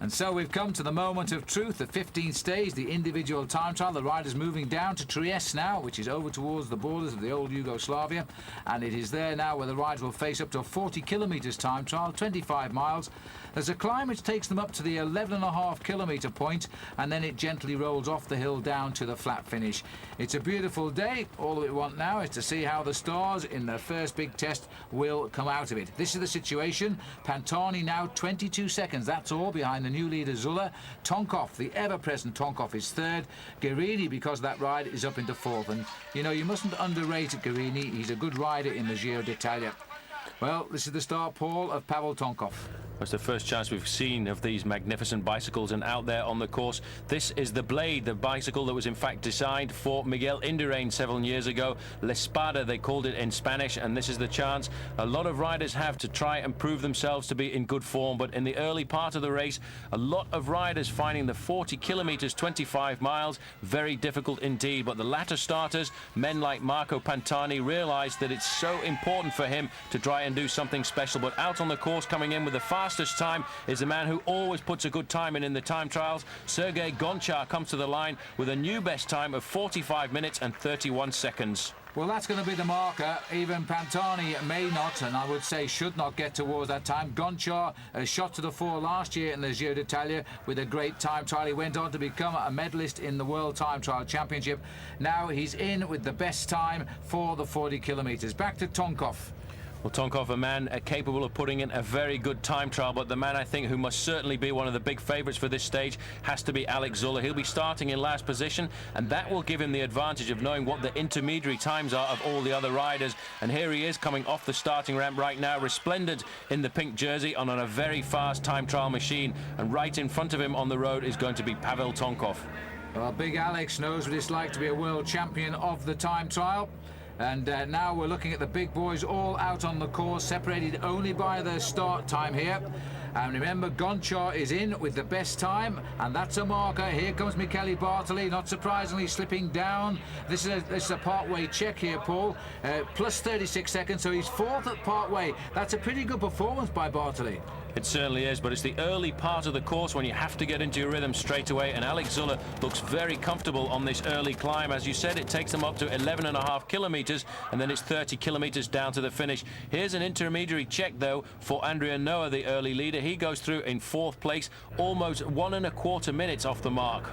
And so we've come to the moment of truth, the 15th stage, the individual time trial. The riders moving down to Trieste now, which is over towards the borders of the old Yugoslavia. And it is there now where the riders will face up to a 40 kilometres time trial, 25 miles. There's a climb which takes them up to the 11.5 kilometre point, and then it gently rolls off the hill down to the flat finish. It's a beautiful day. All that we want now is to see how the stars in their first big test will come out of it. This is the situation. Pantani now 22 seconds, that's all, behind the new leader Zulle. Tonkov, the ever-present Tonkov, is third. Guerini, because of that ride, is up into fourth. And, you know, you mustn't underrate Guerini. He's a good rider in the Giro d'Italia. Well, this is the start, Paul, of Pavel Tonkov. It's the first chance we've seen of these magnificent bicycles, and out there on the course, this is the Blade, the bicycle that was in fact designed for Miguel Indurain several years ago. La Espada, they called it in Spanish, and this is the chance a lot of riders have to try and prove themselves to be in good form. But in the early part of the race, a lot of riders finding the 40 kilometres, 25 miles, very difficult indeed. But the latter starters, men like Marco Pantani, realised that it's so important for him to try and do something special. But out on the course, coming in with the fastest time, is a man who always puts a good time in the time trials. Sergei Gonchar comes to the line with a new best time of 45 minutes and 31 seconds. Well, that's going to be the marker. Even Pantani may not, and I would say should not, get towards that time. Gonchar shot to the fore last year in the Giro d'Italia with a great time trial. He went on to become a medalist in the World Time Trial Championship. Now he's in with the best time for the 40 kilometres. Back to Tonkov. Well, Tonkov, a man capable of putting in a very good time trial, but the man I think who must certainly be one of the big favourites for this stage has to be Alex Zulle. He'll be starting in last position, and that will give him the advantage of knowing what the intermediary times are of all the other riders. And here he is coming off the starting ramp right now, resplendent in the pink jersey on a very fast time trial machine. And right in front of him on the road is going to be Pavel Tonkov. Well, big Alex knows what it's like to be a world champion of the time trial. And now we're looking at the big boys all out on the course, separated only by the start time here. And remember, Gonchar is in with the best time, and that's a marker. Here comes Michele Bartoli, not surprisingly slipping down. This is a part-way check here, Paul. Plus 36 seconds, so he's fourth at part-way. That's a pretty good performance by Bartoli. It certainly is, but it's the early part of the course when you have to get into your rhythm straight away, and Alex Zulle looks very comfortable on this early climb. As you said, it takes them up to 11.5 kilometres, and then it's 30 kilometres down to the finish. Here's an intermediary check, though, for Andrea Noah, the early leader. He goes through in fourth place, almost 1.25 minutes off the mark.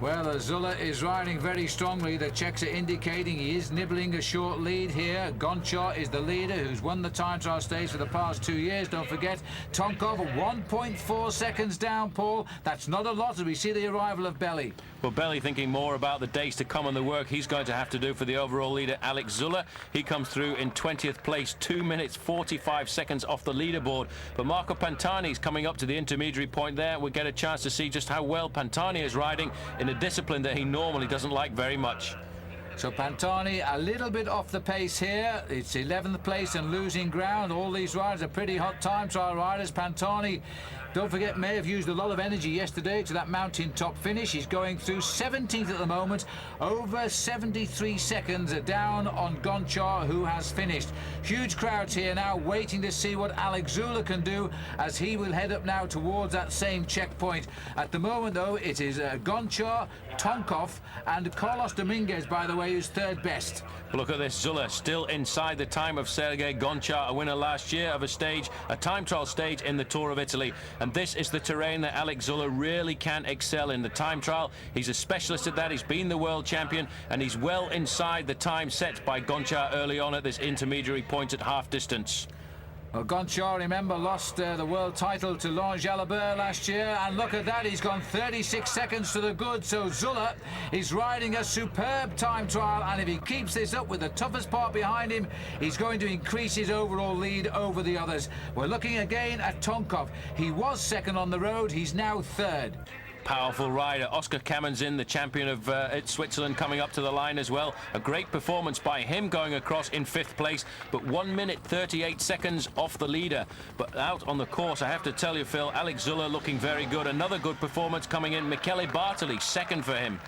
Well, Zulle is riding very strongly. The checks are indicating he is nibbling a short lead here. Gonchar is the leader, who's won the time trial stage for the past 2 years. Don't forget, Tonkov 1.4 seconds down, Paul. That's not a lot as we see the arrival of Belly. Well, Belly thinking more about the days to come and the work he's going to have to do for the overall leader, Alex Zulle. He comes through in 20th place, 2 minutes 45 seconds off the leaderboard. But Marco Pantani's coming up to the intermediary point there. We'll get a chance to see just how well Pantani is riding in a discipline that he normally doesn't like very much. So Pantani a little bit off the pace here. It's 11th place and losing ground. All these riders are pretty hot time trial riders. Pantani, don't forget, may have used a lot of energy yesterday to that mountain top finish. He's going through 17th at the moment, over 73 seconds down on Gonchar, who has finished. Huge crowds here now waiting to see what Alex Zulle can do as he will head up now towards that same checkpoint. At the moment, though, it is Gonchar, Tonkov and Carlos Dominguez, by the way, who's third best. Look at this, Zulle still inside the time of Sergei Gonchar, a winner last year of a time trial stage in the Tour of Italy. And this is the terrain that Alex Zulle really can excel in, the time trial. He's a specialist at that. He's been the world champion, and he's well inside the time set by Gonchar early on at this intermediary point at half distance. Well, Gonchar, remember, lost the world title to Laurent Jalabert last year, and look at that, he's gone 36 seconds to the good. So Zulle is riding a superb time trial, and if he keeps this up with the toughest part behind him, he's going to increase his overall lead over the others. We're looking again at Tonkov. He was second on the road, he's now third. Powerful rider. Oscar Kamenzin, the champion of Switzerland, coming up to the line as well. A great performance by him going across in 5th place, but 1 minute 38 seconds off the leader. But out on the course, I have to tell you, Phil, Alex Zulle looking very good. Another good performance coming in. Michele Bartoli, second for him.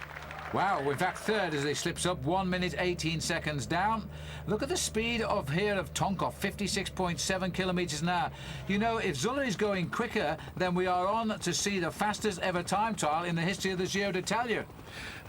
Wow, in fact, third as he slips up, 1 minute 18 seconds down. Look at the speed of Tonkov, 56.7 kilometres an hour. You know, if Zulle is going quicker, then we are on to see the fastest ever time trial in the history of the Giro d'Italia.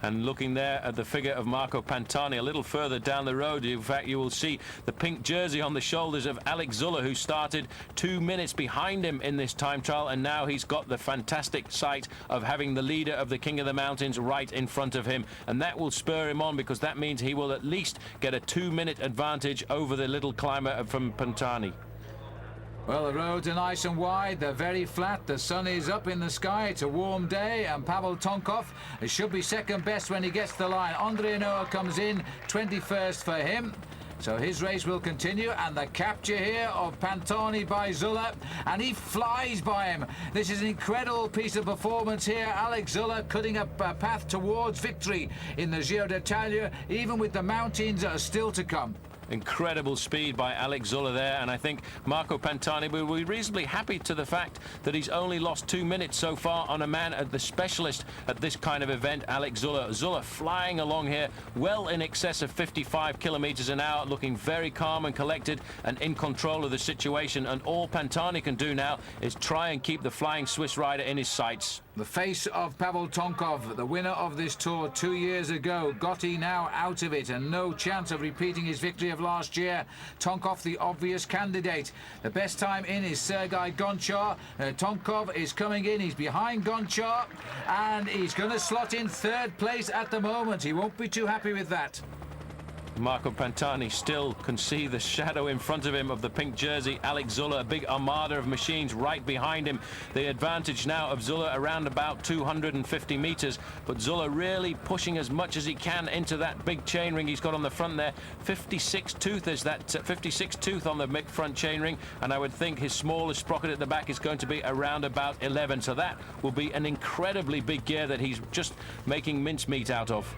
And looking there at the figure of Marco Pantani, a little further down the road, in fact, you will see the pink jersey on the shoulders of Alex Zulle, who started 2 minutes behind him in this time trial, and now he's got the fantastic sight of having the leader of the King of the Mountains right in front of him, and that will spur him on, because that means he will at least get a 2-minute advantage over the little climber from Pantani. Well, the roads are nice and wide, they're very flat, the sun is up in the sky, it's a warm day, and Pavel Tonkov should be second best when he gets to the line. Andre Noah comes in, 21st for him. So his race will continue, and the capture here of Pantani by Zulle, and he flies by him. This is an incredible piece of performance here. Alex Zulle cutting a path towards victory in the Giro d'Italia, even with the mountains that are still to come. Incredible speed by Alex Zulle there, and I think Marco Pantani will be reasonably happy to the fact that he's only lost 2 minutes so far on a man at the specialist at this kind of event, Alex Zulle. Zulle flying along here well in excess of 55 kilometers an hour, looking very calm and collected and in control of the situation, and all Pantani can do now is try and keep the flying Swiss rider in his sights. The face of Pavel Tonkov, the winner of this tour 2 years ago. Gotti now out of it and no chance of repeating his victory of last year. Tonkov the obvious candidate. The best time in is Sergei Gonchar. Tonkov is coming in, he's behind Gonchar, and he's going to slot in third place at the moment. He won't be too happy with that. Marco Pantani still can see the shadow in front of him of the pink jersey. Alex Zulle, a big armada of machines right behind him. The advantage now of Zulle around about 250 meters, but Zulle really pushing as much as he can into that big chainring he's got on the front there. 56 tooth is that 56 tooth on the front chainring, and I would think his smallest sprocket at the back is going to be around about 11, so that will be an incredibly big gear that he's just making mincemeat out of.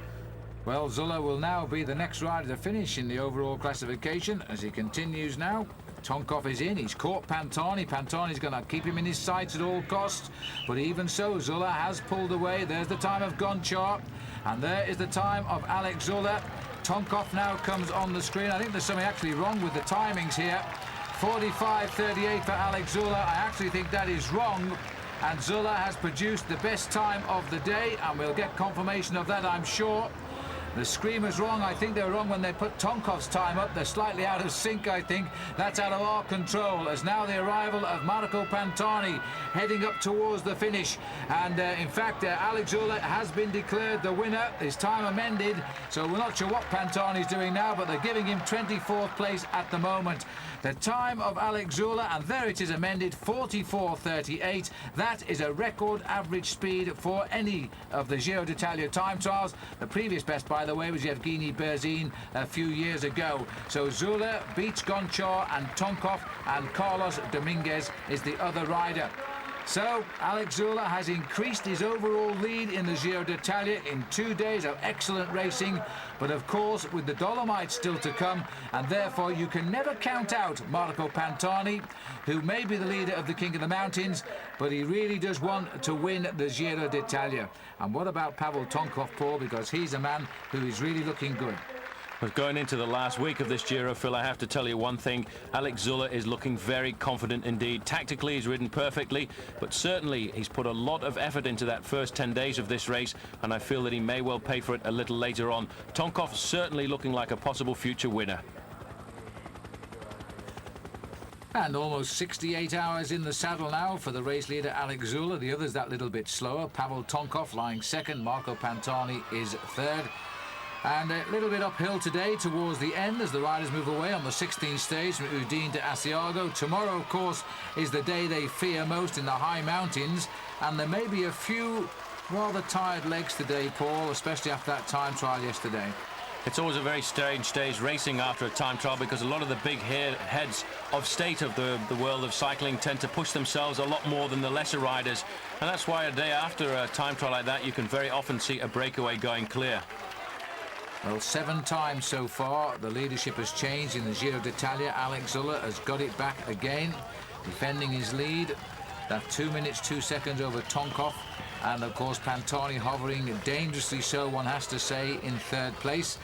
Well, Zulle will now be the next rider to finish in the overall classification as he continues now. Tonkov is in, he's caught Pantani. Pantani's going to keep him in his sights at all costs, but even so, Zulle has pulled away. There's the time of Gonchar, and there is the time of Alex Zulle. Tonkov now comes on the screen. I think there's something actually wrong with the timings here. 45.38 for Alex Zulle. I actually think that is wrong, and Zulle has produced the best time of the day, and we'll get confirmation of that, I'm sure. The screamer's wrong. I think they're wrong when they put Tonkov's time up. They're slightly out of sync, I think. That's out of our control, as now the arrival of Marco Pantani heading up towards the finish. And in fact, Alex Zulle has been declared the winner. His time amended, so we're not sure what Pantani's doing now, but they're giving him 24th place at the moment. The time of Alex Zulle, and there it is amended, 44.38. That is a record average speed for any of the Giro d'Italia time trials. The previous best, by the way, was Yevgeny Berzin a few years ago. So Zulle beats Gonchar and Tonkov, and Carlos Dominguez is the other rider. So Alex Zulle has increased his overall lead in the Giro d'Italia in 2 days of excellent racing, but of course with the Dolomites still to come, and therefore you can never count out Marco Pantani, who may be the leader of the King of the Mountains, but he really does want to win the Giro d'Italia. And what about Pavel Tonkov, Paul, because he's a man who is really looking good. But going into the last week of this Giro, Phil, I have to tell you one thing. Alex Zulle is looking very confident indeed. Tactically, he's ridden perfectly, but certainly he's put a lot of effort into that first 10 days of this race, and I feel that he may well pay for it a little later on. Tonkov certainly looking like a possible future winner. And almost 68 hours in the saddle now for the race leader Alex Zulle. The others that little bit slower. Pavel Tonkov lying second. Marco Pantani is third. And a little bit uphill today towards the end as the riders move away on the 16th stage from Udine to Asiago. Tomorrow, of course, is the day they fear most in the high mountains, and there may be a few rather tired legs today, Paul, especially after that time trial yesterday. It's always a very strange day's racing after a time trial, because a lot of the big heads of state of the world of cycling tend to push themselves a lot more than the lesser riders, and that's why a day after a time trial like that you can very often see a breakaway going clear. Well, 7 times so far the leadership has changed in the Giro d'Italia. Alex Zulle has got it back again, defending his lead. That 2 minutes 2 seconds over Tonkov. And of course Pantani hovering dangerously so, one has to say, in third place.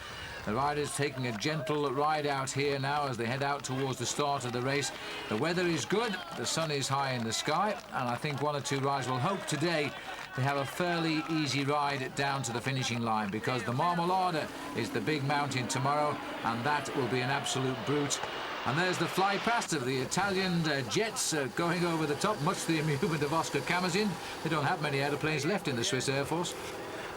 The riders taking a gentle ride out here now as they head out towards the start of the race. The weather is good, the sun is high in the sky, and I think one or two riders will hope today they have a fairly easy ride down to the finishing line, because the Marmolada is the big mountain tomorrow, and that will be an absolute brute. And there's the fly past of the Italian jets going over the top, much to the amusement of Oscar Camazin. They don't have many aeroplanes left in the Swiss Air Force.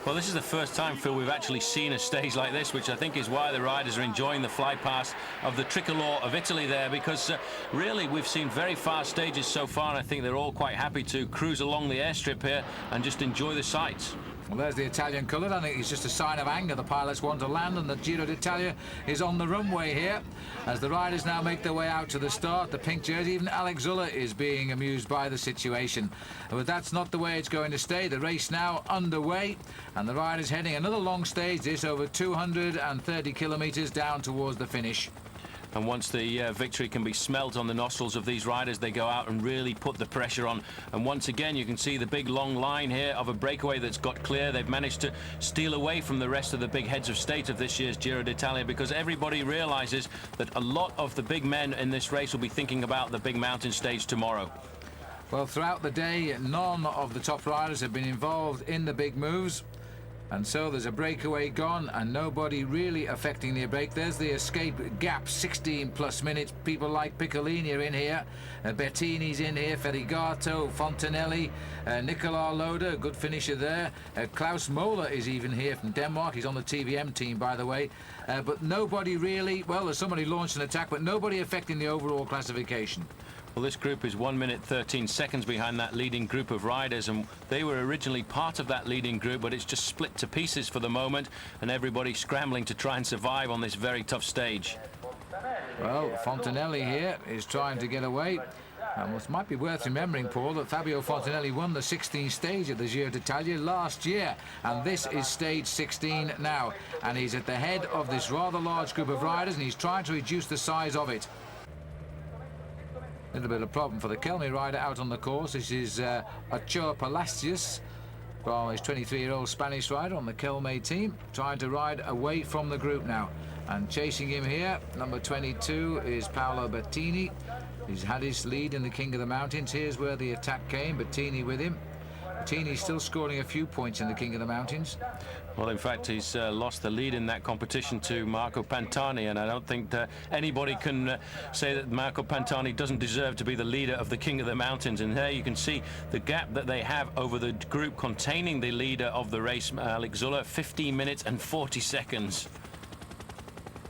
Well, this is the first time, Phil, we've actually seen a stage like this, which I think is why the riders are enjoying the fly past of the tricolour of Italy there, because really we've seen very fast stages so far, and I think they're all quite happy to cruise along the airstrip here and just enjoy the sights. Well, there's the Italian colour. I think it's just a sign of anger. The pilots want to land, and the Giro d'Italia is on the runway here. As the riders now make their way out to the start, the pink jersey, even Alex Zulle is being amused by the situation. But that's not the way it's going to stay. The race now underway, and the riders heading another long stage, this over 230 kilometres down towards the finish. And once the victory can be smelt on the nostrils of these riders, they go out and really put the pressure on. And once again, you can see the big long line here of a breakaway that's got clear. They've managed to steal away from the rest of the big heads of state of this year's Giro d'Italia, because everybody realizes that a lot of the big men in this race will be thinking about the big mountain stage tomorrow. Well, throughout the day, none of the top riders have been involved in the big moves. And so there's a breakaway gone, and nobody really affecting the break. There's the escape gap, 16 plus minutes. People like Piccolini are in here, Bettini's in here, Ferrigato, Fontanelli, Nicola Loda, good finisher there. Klaus Moller is even here from Denmark. He's on the TVM team, by the way. But nobody really, well, there's somebody launched an attack, but nobody affecting the overall classification. Well, this group is 1 minute 13 seconds behind that leading group of riders, and they were originally part of that leading group, but it's just split to pieces for the moment, and everybody scrambling to try and survive on this very tough stage. Well, Fontanelli here is trying to get away. And it might be worth remembering, Paul, that Fabio Fontanelli won the 16th stage of the Giro d'Italia last year, and this is stage 16 now, and he's at the head of this rather large group of riders, and he's trying to reduce the size of it. A little bit of a problem for the Kelme rider out on the course. This is Ochoa Palacios, well, his 23-year-old Spanish rider on the Kelme team, trying to ride away from the group now. And chasing him here, number 22 is Paolo Bettini. He's had his lead in the King of the Mountains. Here's where the attack came, Bettini with him. Bettini's still scoring a few points in the King of the Mountains. Well, in fact, he's lost the lead in that competition to Marco Pantani, and I don't think anybody can say that Marco Pantani doesn't deserve to be the leader of the King of the Mountains. And there you can see the gap that they have over the group containing the leader of the race, Alex Zulle, 15 minutes and 40 seconds.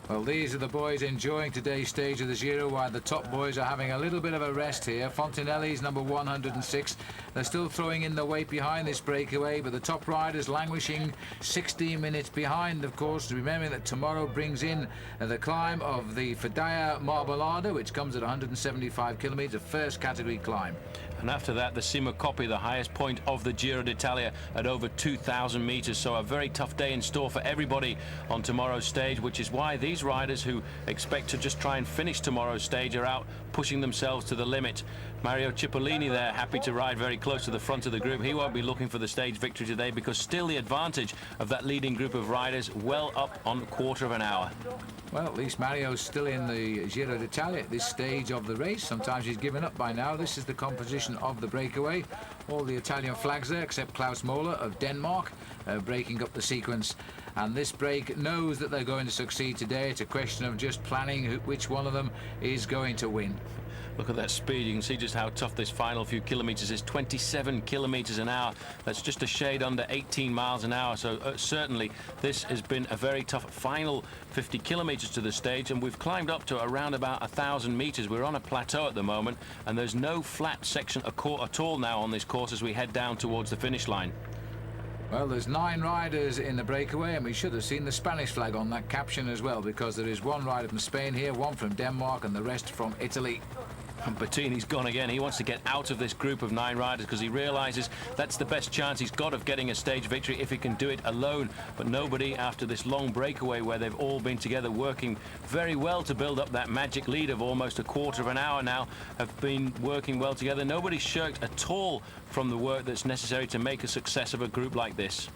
Well, these are the boys enjoying today's stage of the Giro, while the top boys are having a little bit of a rest here. Fontanelli's number 106. They're still throwing in the weight behind this breakaway, but the top riders languishing 16 minutes behind, of course, remembering that tomorrow brings in the climb of the Fedaya Marmolada, which comes at 175 kilometres, a first category climb. And after that, the Cima Coppi, the highest point of the Giro d'Italia at over 2,000 metres. So a very tough day in store for everybody on tomorrow's stage, which is why these riders who expect to just try and finish tomorrow's stage are out pushing themselves to the limit. Mario Cipollini there, happy to ride very close to the front of the group. He won't be looking for the stage victory today, because still the advantage of that leading group of riders well up on a quarter of an hour. Well, at least Mario's still in the Giro d'Italia at this stage of the race. Sometimes he's given up by now. This is the composition of the breakaway. All the Italian flags there, except Klaus Moller of Denmark, breaking up the sequence. And this break knows that they're going to succeed today. It's a question of just planning which one of them is going to win. Look at that speed. You can see just how tough this final few kilometres is. 27 kilometres an hour. That's just a shade under 18 miles an hour. So certainly this has been a very tough final 50 kilometres to the stage, and we've climbed up to around about 1,000 metres. We're on a plateau at the moment, and there's no flat section at all now on this course as we head down towards the finish line. Well, there's 9 riders in the breakaway, and we should have seen the Spanish flag on that caption as well, because there is one rider from Spain here, one from Denmark, and the rest from Italy. Bettini's gone again. He wants to get out of this group of 9 riders because he realises that's the best chance he's got of getting a stage victory if he can do it alone. But nobody, after this long breakaway where they've all been together working very well to build up that magic lead of almost a quarter of an hour now, have been working well together. Nobody's shirked at all from the work that's necessary to make a success of a group like this.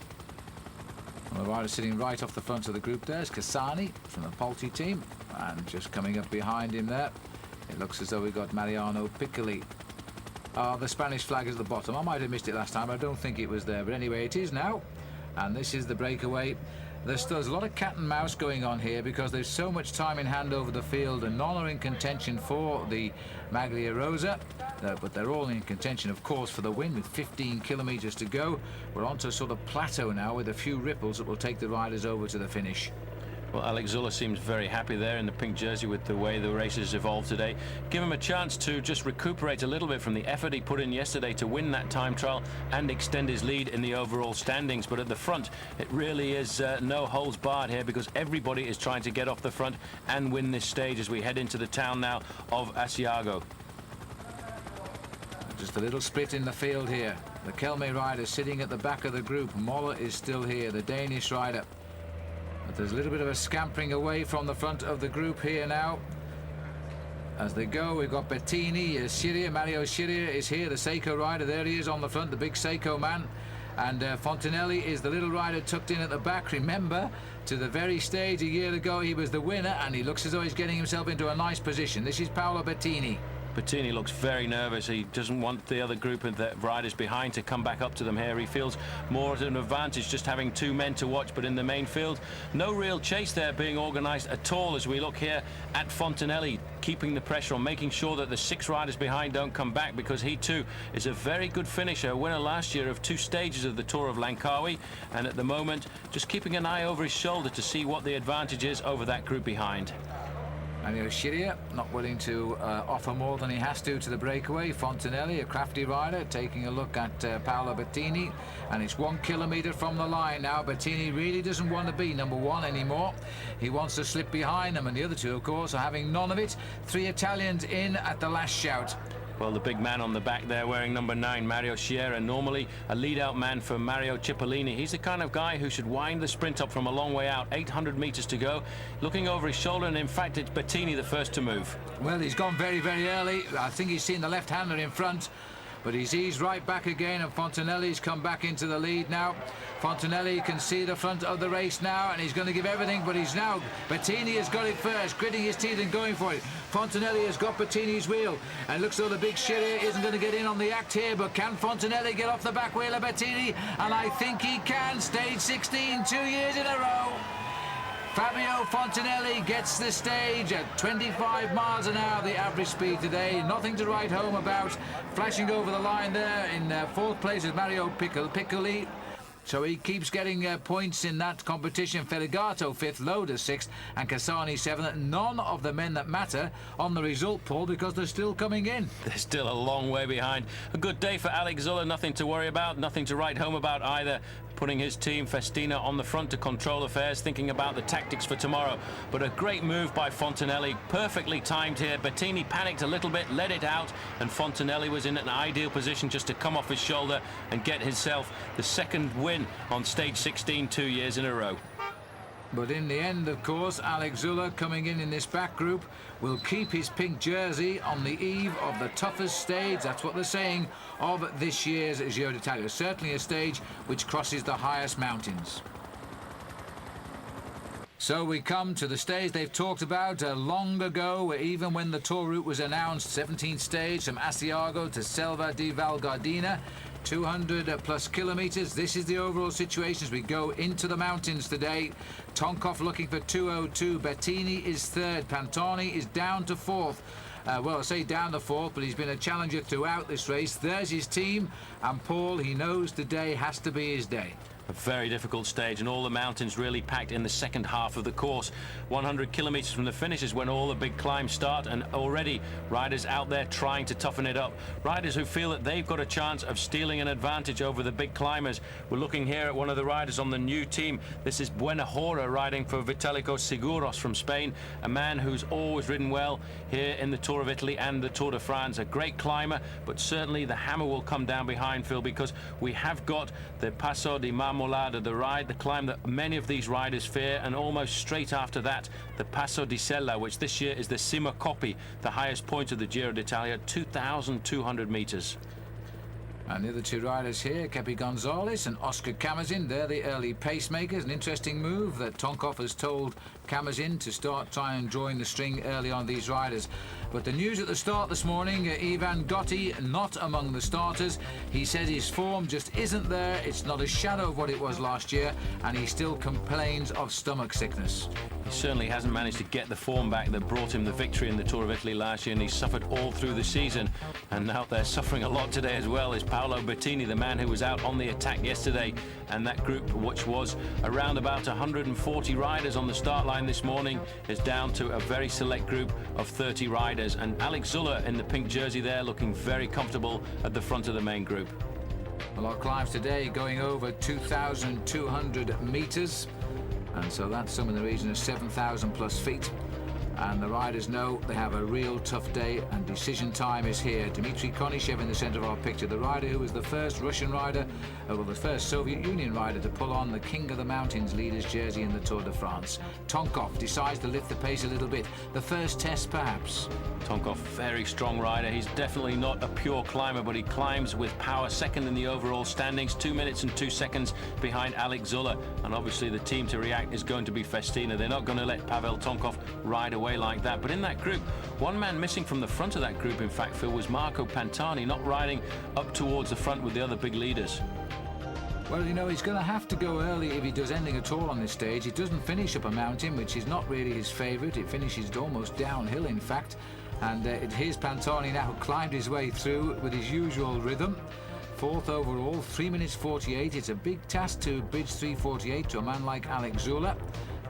Well, the rider sitting right off the front of the group there is Cassani from the PARTE team, and just coming up behind him there, it looks as though we've got Mariano Piccoli. The Spanish flag is at the bottom. I might have missed it last time, I don't think it was there, but anyway it is now, and this is the breakaway. There's a lot of cat and mouse going on here because there's so much time in hand over the field, and none are in contention for the Maglia Rosa, but they're all in contention, of course, for the win with 15 kilometres to go. We're onto a sort of plateau now with a few ripples that will take the riders over to the finish. Well, Alex Zulle seems very happy there in the pink jersey with the way the race has evolved today. Give him a chance to just recuperate a little bit from the effort he put in yesterday to win that time trial and extend his lead in the overall standings. But at the front, it really is no holds barred here because everybody is trying to get off the front and win this stage as we head into the town now of Asiago. Just a little split in the field here. The Kelme rider sitting at the back of the group. Moller is still here, the Danish rider. But there's a little bit of a scampering away from the front of the group here now. As they go, we've got Bettini, Sciria, Mario Sciria is here, the Seiko rider. There he is on the front, the big Seiko man. And Fontanelli is the little rider tucked in at the back. Remember, to the very stage a year ago, he was the winner, and he looks as though he's getting himself into a nice position. This is Paolo Bettini. Bettini looks very nervous. He doesn't want the other group of the riders behind to come back up to them here. He feels more at an advantage just having 2 men to watch, but in the main field, no real chase there being organised at all as we look here at Fontanelli, keeping the pressure on, making sure that the 6 riders behind don't come back because he too is a very good finisher, winner last year of 2 stages of the Tour of Langkawi, and at the moment just keeping an eye over his shoulder to see what the advantage is over that group behind. Mario Sciria not willing to offer more than he has to the breakaway. Fontanelli, a crafty rider, taking a look at Paolo Bettini, and it's 1 kilometre from the line now. Bettini really doesn't want to be number 1 anymore. He wants to slip behind them, and the other 2, of course, are having none of it. 3 Italians in at the last shout. Well, the big man on the back there wearing number 9, Mario Sciria, normally a lead-out man for Mario Cipollini. He's the kind of guy who should wind the sprint up from a long way out, 800 metres to go, looking over his shoulder, and in fact it's Bettini the first to move. Well, he's gone very, very early. I think he's seen the left-hander in front, but he's eased right back again, and Fontanelli's come back into the lead now. Fontanelli can see the front of the race now, and he's going to give everything, but he's now... Bettini has got it first, gritting his teeth and going for it. Fontanelli has got Bettini's wheel, and looks as though the big Sciria isn't going to get in on the act here, but can Fontanelli get off the back wheel of Bettini? And I think he can. Stage 16, 2 years in a row. Fabio Fontanelli gets the stage at 25 miles an hour, the average speed today. Nothing to write home about. Flashing over the line there in 4th place is Mario Piccoli. So he keeps getting points in that competition. Ferrigato 5th, Loda 6th, and Cassani 7th. None of the men that matter on the result poll because they're still coming in. They're still a long way behind. A good day for Alex Zulle, nothing to worry about, nothing to write home about either. Putting his team Festina on the front to control affairs, thinking about the tactics for tomorrow. But a great move by Fontanelli, perfectly timed here. Bettini panicked a little bit, let it out, and Fontanelli was in an ideal position just to come off his shoulder and get himself the 2nd win on stage 16, 2 years in a row. But in the end, of course, Alex Zulle, coming in this back group, will keep his pink jersey on the eve of the toughest stage, that's what they're saying, of this year's Giro d'Italia. Certainly a stage which crosses the highest mountains. So we come to the stage they've talked about long ago, even when the tour route was announced. 17th stage from Asiago to Selva di Val Gardena. 200 plus kilometres. This is the overall situation as we go into the mountains today. Tonkov looking for 2:02. Bettini is 3rd. Pantani is down to 4th. Well, I say down to 4th, but he's been a challenger throughout this race. There's his team, and Paul, he knows today has to be his day. A very difficult stage, and all the mountains really packed in the second half of the course. 100 kilometers from the finish is when all the big climbs start, and already riders out there trying to toughen it up. Riders who feel that they've got a chance of stealing an advantage over the big climbers. We're looking here at one of the riders on the new team. This is Buenajora riding for Vitalico Seguros from Spain, a man who's always ridden well here in the Tour of Italy and the Tour de France. A great climber, but certainly the hammer will come down behind, Phil, because we have got the Passo di Marmolada, the climb that many of these riders fear, and almost straight after that, the Passo di Sella, which this year is the Cima Coppi, the highest point of the Giro d'Italia, 2,200 meters. And the other two riders here, Kepi Gonzales and Oscar Camazin, they're the early pacemakers. An interesting move that Tonkov has told Camazin to try and join the string early on these riders. But the news at the start this morning, Ivan Gotti not among the starters. He said his form just isn't there. It's not a shadow of what it was last year, and he still complains of stomach sickness. He certainly hasn't managed to get the form back that brought him the victory in the Tour of Italy last year, and he suffered all through the season. And now they're suffering a lot today as well, is Paolo Bettini, the man who was out on the attack yesterday. And that group, which was around about 140 riders on the start line this morning, is down to a very select group of 30 riders. And Alex Zulle in the pink jersey there, looking very comfortable at the front of the main group. A lot of climbs today, going over 2,200 meters. And so that's some in the region of 7,000 plus feet. And the riders know they have a real tough day, and decision time is here. Dmitry Konishev in the centre of our picture, the rider who was the first Russian rider, well, the first Soviet Union rider to pull on the King of the Mountains leader's jersey in the Tour de France. Tonkov decides to lift the pace a little bit. The first test, perhaps. Tonkov, very strong rider. He's definitely not a pure climber, but he climbs with power. Second in the overall standings, 2 minutes and 2 seconds behind Alex Zulle. And obviously the team to react is going to be Festina. They're not going to let Pavel Tonkov ride away like that. But in that group, one man missing from the front of that group, in fact, Phil, was Marco Pantani, not riding up towards the front with the other big leaders. Well, you know, he's going to have to go early if he does anything at all on this stage. He doesn't finish up a mountain, which is not really his favourite. It finishes almost downhill, in fact. And here's Pantani now climbed his way through with his usual rhythm. Fourth overall, 3 minutes 48. It's a big task to bridge 3:48 to a man like Alex Zulle,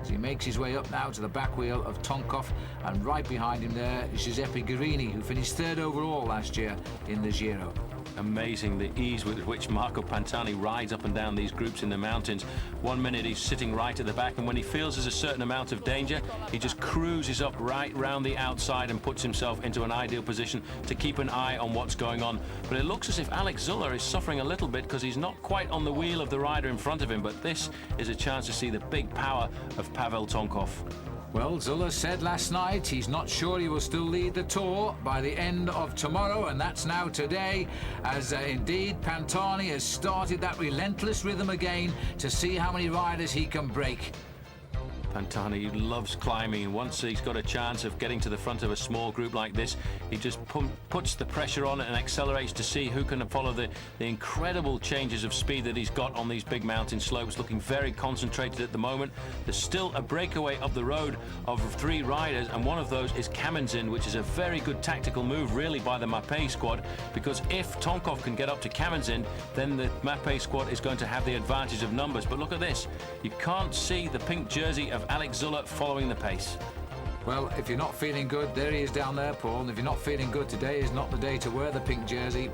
as he makes his way up now to the back wheel of Tonkov, and right behind him there, Giuseppe Guerini, who finished third overall last year in the Giro. Amazing the ease with which Marco Pantani rides up and down these groups in the mountains. 1 minute he's sitting right at the back, and when he feels there's a certain amount of danger, he just cruises up right round the outside and puts himself into an ideal position to keep an eye on what's going on. But it looks as if Alex Zulle is suffering a little bit because he's not quite on the wheel of the rider in front of him, but this is a chance to see the big power of Pavel Tonkov. Well, Zulle said last night he's not sure he will still lead the Tour by the end of tomorrow, and that's now today, as indeed Pantani has started that relentless rhythm again to see how many riders he can break. Pantani loves climbing, and once he's got a chance of getting to the front of a small group like this, he just puts the pressure on it and accelerates to see who can follow the incredible changes of speed that he's got on these big mountain slopes. Looking very concentrated at the moment. There's still a breakaway up the road of 3 riders, and one of those is Camazin, which is a very good tactical move really by the Mapei squad, because if Tonkov can get up to Camazin, then the Mapei squad is going to have the advantage of numbers. But look at this, you can't see the pink jersey of Alex Zulle following the pace. Well, if you're not feeling good, there he is down there, Paul, and if you're not feeling good, today is not the day to wear the pink jersey.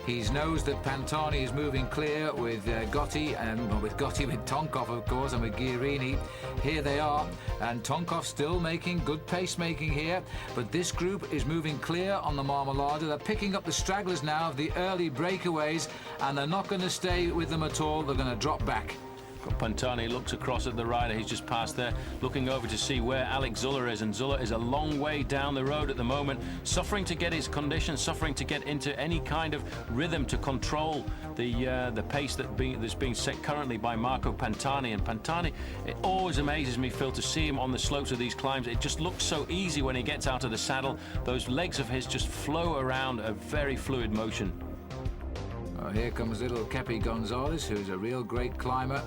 He knows that Pantani is moving clear with Gotti, and with Tonkov, of course, and with Guerini. Here they are, and Tonkov still making good pacemaking here, but this group is moving clear on the Marmolada. They're picking up the stragglers now of the early breakaways, and they're not going to stay with them at all. They're going to drop back. Pantani looks across at the rider he's just passed there, looking over to see where Alex Zulle is, and Zulle is a long way down the road at the moment, suffering to get his condition, suffering to get into any kind of rhythm to control the pace that's being set currently by Marco Pantani. And Pantani, it always amazes me, Phil, to see him on the slopes of these climbs. It just looks so easy when he gets out of the saddle. Those legs of his just flow around a very fluid motion. Here comes little Kepi Gonzales, who's a real great climber.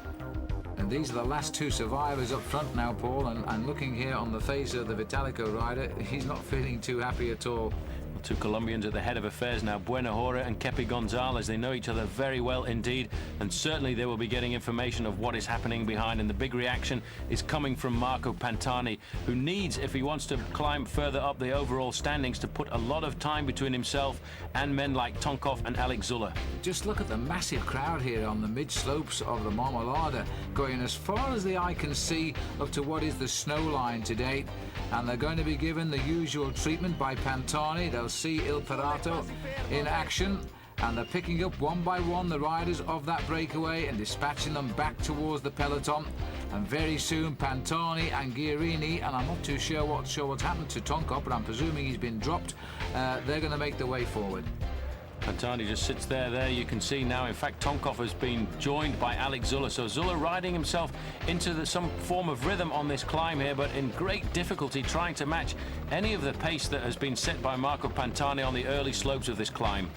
And these are the last 2 survivors up front now, Paul, and looking here on the face of the Vitalico rider, he's not feeling too happy at all. Well, Two Colombians at the head of affairs now, Buenajora and Kepi Gonzales. They know each other very well indeed, and certainly they will be getting information of what is happening behind. And the big reaction is coming from Marco Pantani, who needs, if he wants to climb further up the overall standings, to put a lot of time between himself and men like Tonkov and Alex Zulle. Just look at the massive crowd here on the mid-slopes of the Marmolada, going as far as the eye can see up to what is the snow line today. And they're going to be given the usual treatment by Pantani. They'll see Il Perato in action, and they're picking up one by one the riders of that breakaway and dispatching them back towards the peloton. And very soon Pantani and Guerini, and I'm not too sure what's happened to Tonkov, but I'm presuming he's been dropped, they're going to make their way forward. Pantani just sits there you can see now. In fact, Tonkov has been joined by Alex Zulle, so Zulle riding himself into some form of rhythm on this climb here, but in great difficulty trying to match any of the pace that has been set by Marco Pantani on the early slopes of this climb.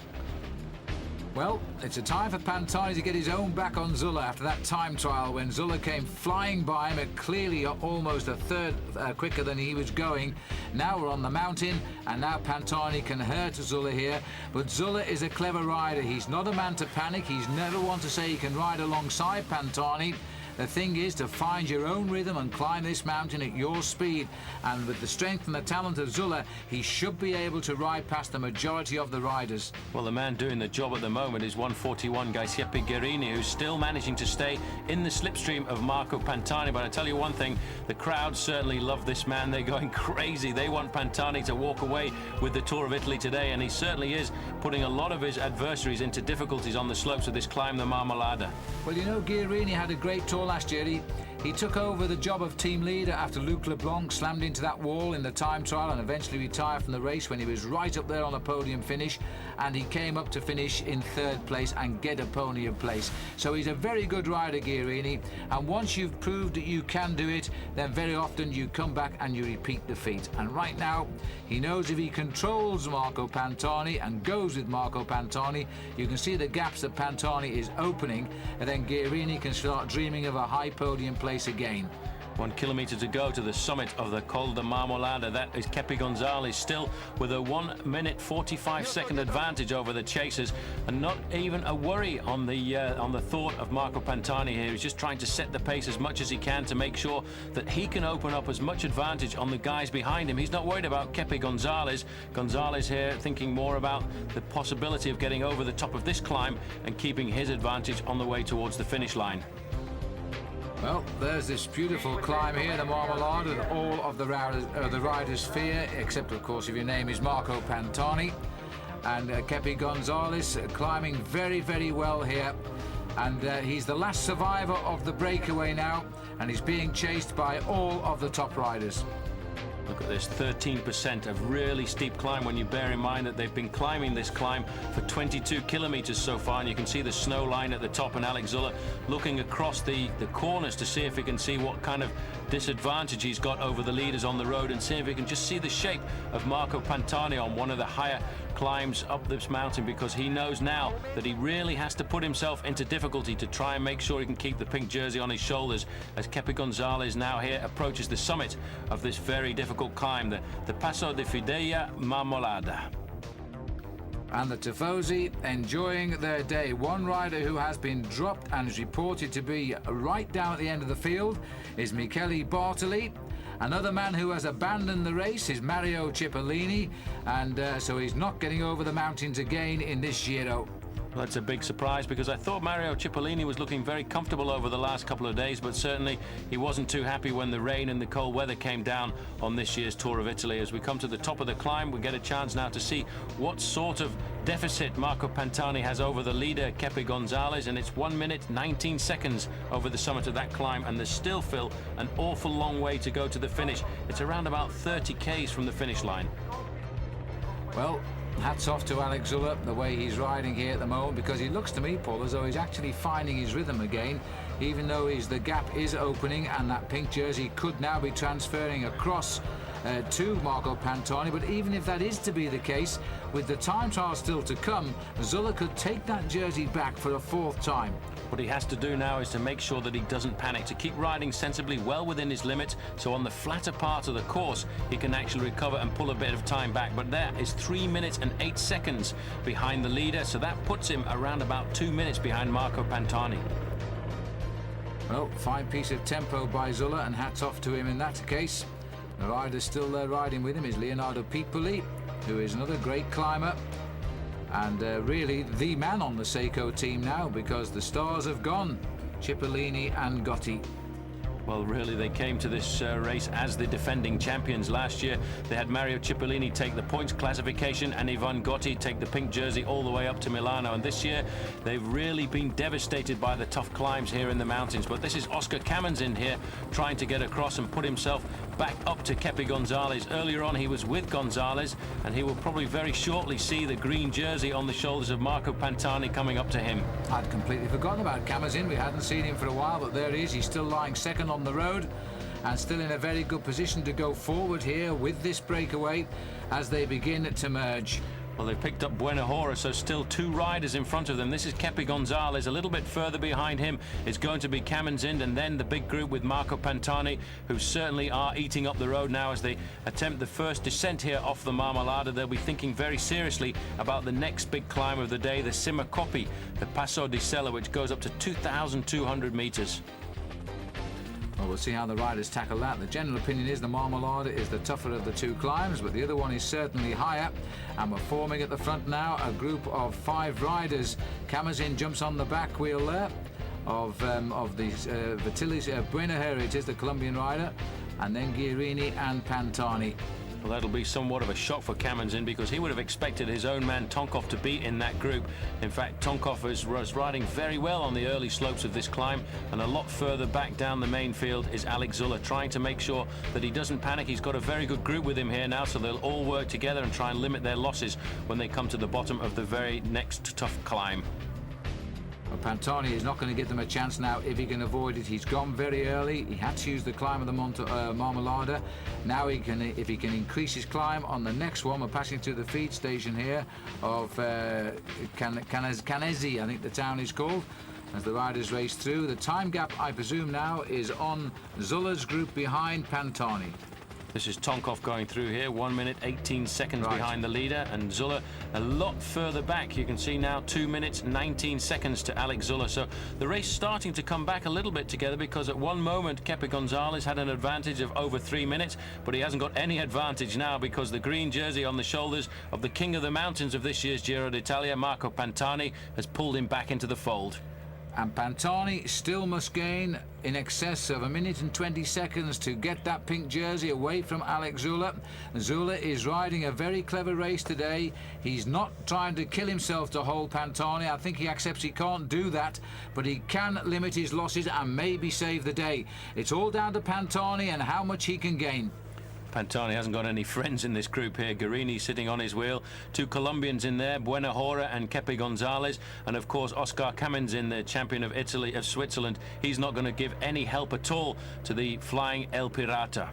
Well, it's a time for Pantani to get his own back on Zulle after that time trial when Zulle came flying by him at clearly almost a third quicker than he was going. Now we're on the mountain, and now Pantani can hurt Zulle here. But Zulle is a clever rider. He's not a man to panic. He's never one to say he can ride alongside Pantani. The thing is to find your own rhythm and climb this mountain at your speed. And with the strength and the talent of Zulle, he should be able to ride past the majority of the riders. Well, the man doing the job at the moment is 141 Giuseppe Guerini, who's still managing to stay in the slipstream of Marco Pantani. But I tell you one thing, the crowd certainly love this man. They're going crazy. They want Pantani to walk away with the Tour of Italy today, and he certainly is putting a lot of his adversaries into difficulties on the slopes of this climb, the Marmolada. Well, you know, Guerini had a great tour last year. He took over the job of team leader after Luc Leblanc slammed into that wall in the time trial and eventually retired from the race when he was right up there on a podium finish, and he came up to finish in third place and get a podium place. So he's a very good rider, Guerini, and once you've proved that you can do it, then very often you come back and you repeat the feat. And right now he knows if he controls Marco Pantani and goes with Marco Pantani, you can see the gaps that Pantani is opening, and then Guerini can start dreaming of a high podium place again. 1 kilometre to go to the summit of the Col de Marmolada. That is Kepi Gonzales still with a 1 minute 45 second advantage over the chasers, and not even a worry on the thought of Marco Pantani here. He's just trying to set the pace as much as he can to make sure that he can open up as much advantage on the guys behind him. He's not worried about Kepi Gonzales. Gonzales here thinking more about the possibility of getting over the top of this climb and keeping his advantage on the way towards the finish line. Well, there's this beautiful climb here, the Marmolada, that all of the riders fear, except, of course, if your name is Marco Pantani. And Kepi Gonzales climbing very, very well here. And he's the last survivor of the breakaway now, and he's being chased by all of the top riders. Look at this, 13% of really steep climb when you bear in mind that they've been climbing this climb for 22 kilometers so far, and you can see the snow line at the top, and Alex Zulle looking across the corners to see if he can see what kind of disadvantage he's got over the leaders on the road, and see if he can just see the shape of Marco Pantani on one of the higher climbs up this mountain, because he knows now that he really has to put himself into difficulty to try and make sure he can keep the pink jersey on his shoulders as Kepi Gonzales now here approaches the summit of this very difficult climb, the Passo de Fidea Marmolada. And the Tifosi enjoying their day. One rider who has been dropped and is reported to be right down at the end of the field is Michele Bartoli. Another man who has abandoned the race is Mario Cipollini, and so he's not getting over the mountains again in this Giro. Well, that's a big surprise, because I thought Mario Cipollini was looking very comfortable over the last couple of days, but certainly he wasn't too happy when the rain and the cold weather came down on this year's Tour of Italy. As we come to the top of the climb, we get a chance now to see what sort of deficit Marco Pantani has over the leader, Kepi Gonzales, and it's 1 minute 19 seconds over the summit of that climb, and there's still, Phil, an awful long way to go to the finish. It's around about 30 k's from the finish line. Well, hats off to Alex Zulle, the way he's riding here at the moment, because he looks to me, Paul, as though he's actually finding his rhythm again, even though the gap is opening and that pink jersey could now be transferring across to Marco Pantani. But even if that is to be the case, with the time trial still to come, Zulle could take that jersey back for a fourth time. What he has to do now is to make sure that he doesn't panic, to keep riding sensibly well within his limits, so on the flatter part of the course he can actually recover and pull a bit of time back. But that is 3 minutes and 8 seconds behind the leader, so that puts him around about 2 minutes behind Marco Pantani. Well, fine piece of tempo by Zulle, and hats off to him in that case. The rider still there riding with him is Leonardo Pipoli, who is another great climber, and really the man on the Seiko team now, because the stars have gone, Cipollini and Gotti. Well, really, they came to this race as the defending champions last year. They had Mario Cipollini take the points classification and Ivan Gotti take the pink jersey all the way up to Milano. And this year, they've really been devastated by the tough climbs here in the mountains. But this is Oscar Kamens in here trying to get across and put himself back up to Kepi Gonzales. Earlier on, he was with Gonzales, and he will probably very shortly see the green jersey on the shoulders of Marco Pantani coming up to him. I'd completely forgotten about Kamens. We hadn't seen him for a while, but there he is. He's still lying second on the road and still in a very good position to go forward here with this breakaway as they begin to merge. Well, they picked up Buenahora, so still 2 riders in front of them. This is Kepi Gonzales. A little bit further behind him is going to be Kamens, and then the big group with Marco Pantani, who certainly are eating up the road now as they attempt the first descent here off the Marmolada. They'll be thinking very seriously about the next big climb of the day, the Cima Coppi, the Passo di Sella, which goes up to 2,200 meters. Well, we'll see how the riders tackle that. The general opinion is the Marmolada is the tougher of the 2 climbs, but the other one is certainly higher. And we're forming at the front now a group of 5 riders. Kamens jumps on the back wheel there of these Vitilis. Buenahora, it is the Colombian rider, and then Guerini and Pantani. Well, that'll be somewhat of a shock for Kamens because he would have expected his own man Tonkov to be in that group. In fact, Tonkov was riding very well on the early slopes of this climb, and a lot further back down the main field is Alex Zulle, trying to make sure that he doesn't panic. He's got a very good group with him here now, so they'll all work together and try and limit their losses when they come to the bottom of the very next tough climb. Well, Pantani is not going to give them a chance now if he can avoid it. He's gone very early. He had to use the climb of the Marmolada. Now he can, if he can increase his climb on the next one. We're passing through the feed station here of Canesi, I think the town is called, as the riders race through. The time gap, I presume now, is on Zulle's group behind Pantani. This is Tonkov going through here, 1 minute 18 seconds behind the leader, and Zulle a lot further back. You can see now 2 minutes 19 seconds to Alex Zulle. So the race starting to come back a little bit together, because at one moment Kepi Gonzales had an advantage of over 3 minutes, but he hasn't got any advantage now because the green jersey on the shoulders of the king of the mountains of this year's Giro d'Italia, Marco Pantani, has pulled him back into the fold. And Pantani still must gain in excess of 1 minute and 20 seconds to get that pink jersey away from Alex Zulle. Zulle is riding a very clever race today. He's not trying to kill himself to hold Pantani. I think he accepts he can't do that, but he can limit his losses and maybe save the day. It's all down to Pantani and how much he can gain. Pantani hasn't got any friends in this group here. Guerini sitting on his wheel. 2 Colombians in there, Buenahora and Kepi Gonzales. And of course, Oscar Kamens, the champion of Switzerland. He's not going to give any help at all to the flying El Pirata.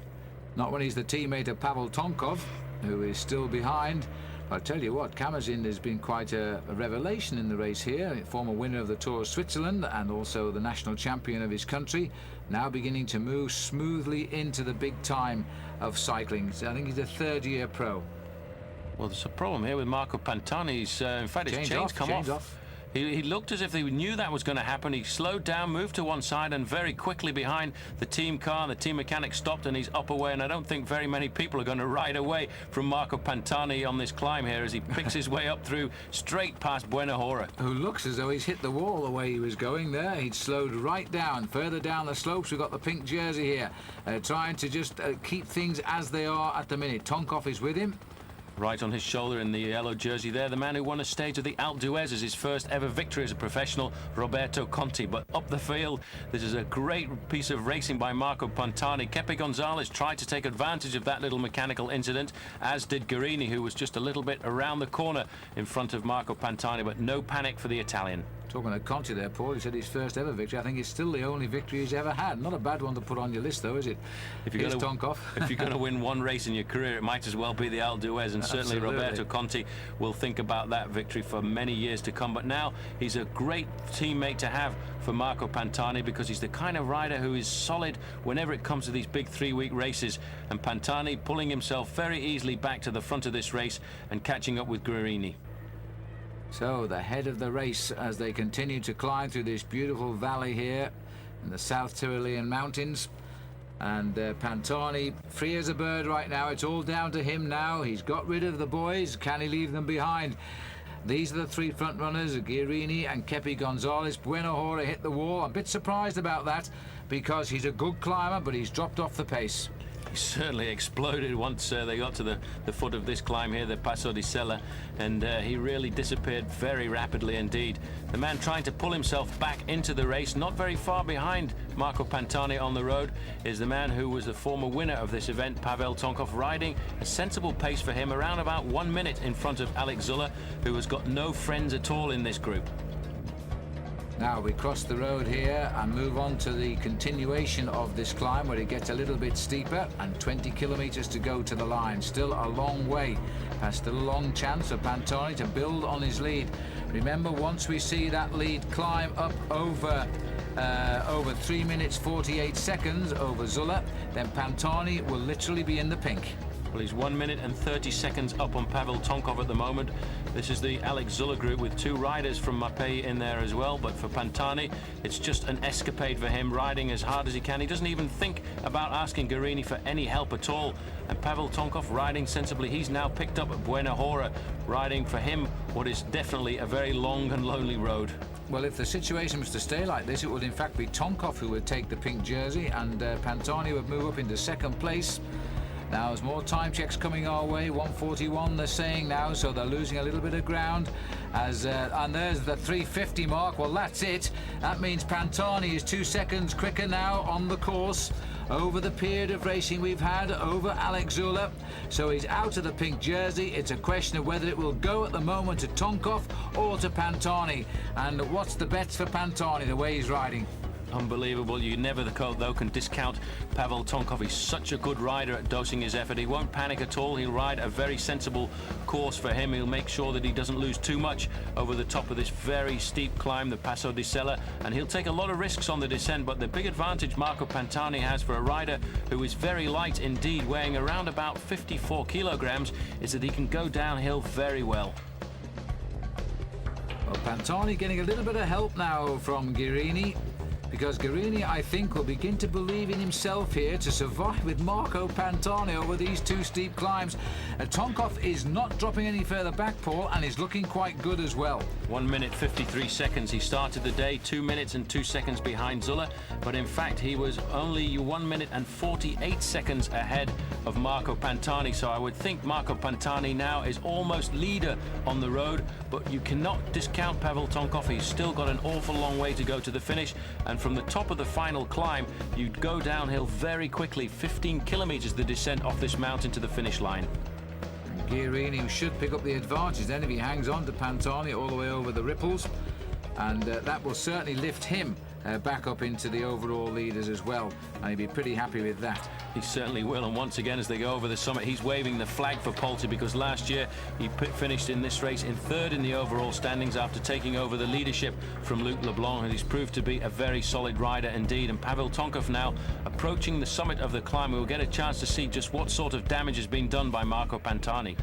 Not when he's the teammate of Pavel Tonkov, who is still behind. I'll tell you what, Kamens has been quite a revelation in the race here. Former winner of the Tour of Switzerland and also the national champion of his country. Now beginning to move smoothly into the big time of cycling. I think he's a 3rd-year pro. Well, there's a problem here with Marco Pantani. In fact, his chain's come off. He looked as if he knew that was going to happen. He slowed down, moved to one side, and very quickly behind the team car, the team mechanic stopped, and he's up away. And I don't think very many people are going to ride away from Marco Pantani on this climb here as he picks his way up through straight past Buenahora. Who looks as though he's hit the wall the way he was going there. He'd slowed right down. Further down the slopes, we've got the pink jersey here, trying to just keep things as they are at the minute. Tonkov is with him. Right on his shoulder in the yellow jersey there, the man who won a stage of the Alpe d'Huez as his first ever victory as a professional, Roberto Conti. But up the field, this is a great piece of racing by Marco Pantani. Kepi Gonzales tried to take advantage of that little mechanical incident, as did Guerini, who was just a little bit around the corner in front of Marco Pantani, but no panic for the Italian. Talking to Conti there, Paul, he said his first ever victory. I think it's still the only victory he's ever had. Not a bad one to put on your list, though, is it? If you're Tonkov. If you're going to win one race in your career, it might as well be the Alpe d'Huez, and certainly Absolutely. Roberto Conti will think about that victory for many years to come. But now he's a great teammate to have for Marco Pantani, because he's the kind of rider who is solid whenever it comes to these big 3-week races. And Pantani pulling himself very easily back to the front of this race and catching up with Guerini. So the head of the race as they continue to climb through this beautiful valley here in the South Tyrolean mountains. And Pantani free as a bird right now. It's all down to him now. He's got rid of the boys. Can he leave them behind? These are the three front runners, Guerini and Kepi Gonzales. Bueno Hora hit the wall. I'm a bit surprised about that, because he's a good climber, but he's dropped off the pace. He certainly exploded once they got to the foot of this climb here, the Passo di Sella, and he really disappeared very rapidly indeed. The man trying to pull himself back into the race, not very far behind Marco Pantani on the road, is the man who was the former winner of this event, Pavel Tonkov, riding a sensible pace for him, around about 1 minute in front of Alex Zulle, who has got no friends at all in this group. Now we cross the road here and move on to the continuation of this climb, where it gets a little bit steeper, and 20 kilometers to go to the line. Still a long way. Still a long chance for Pantani to build on his lead. Remember, once we see that lead climb up over 3 minutes 48 seconds over Zulle, then Pantani will literally be in the pink. Well, he's 1 minute and 30 seconds up on Pavel Tonkov at the moment. This is the Alex Zulle group with two riders from Mapei in there as well. But for Pantani, it's just an escapade for him, riding as hard as he can. He doesn't even think about asking Guerini for any help at all. And Pavel Tonkov riding sensibly. He's now picked up Bueno Hora, riding for him what is definitely a very long and lonely road. Well, if the situation was to stay like this, it would in fact be Tonkov who would take the pink jersey, and Pantani would move up into second place. Now, there's more time checks coming our way. 1:41 they're saying now, so they're losing a little bit of ground. And there's the 3:50 mark. Well, that's it. That means Pantani is 2 seconds quicker now on the course over the period of racing we've had over Alex Zulle. So he's out of the pink jersey. It's a question of whether it will go at the moment to Tonkov or to Pantani. And what's the bets for Pantani, the way he's riding? Unbelievable. You never, though, can discount Pavel Tonkov. He's such a good rider at dosing his effort. He won't panic at all. He'll ride a very sensible course for him. He'll make sure that he doesn't lose too much over the top of this very steep climb, the Passo di Sella, and he'll take a lot of risks on the descent. But the big advantage Marco Pantani has for a rider who is very light indeed, weighing around about 54 kilograms, is that he can go downhill very well. Well, Pantani getting a little bit of help now from Guerini, because Guerini, I think, will begin to believe in himself here to survive with Marco Pantani over these two steep climbs. Tonkov is not dropping any further back, Paul, and is looking quite good as well. 1 minute 53 seconds. He started the day 2 minutes and 2 seconds behind Zulle, but in fact he was only 1 minute and 48 seconds ahead of Marco Pantani. So I would think Marco Pantani now is almost leader on the road, but you cannot discount Pavel Tonkov. He's still got an awful long way to go to the finish, and from the top of the final climb, you'd go downhill very quickly. 15 kilometers the descent off this mountain to the finish line. Guerini should pick up the advantage then if he hangs on to Pantani all the way over the ripples, and that will certainly lift him back up into the overall leaders as well, and he'd be pretty happy with that. He certainly will, and once again as they go over the summit, he's waving the flag for Palte, because last year he finished in this race in third in the overall standings after taking over the leadership from Luc Leblanc, and he's proved to be a very solid rider indeed. And Pavel Tonkov now approaching the summit of the climb. We'll get a chance to see just what sort of damage has been done by Marco Pantani.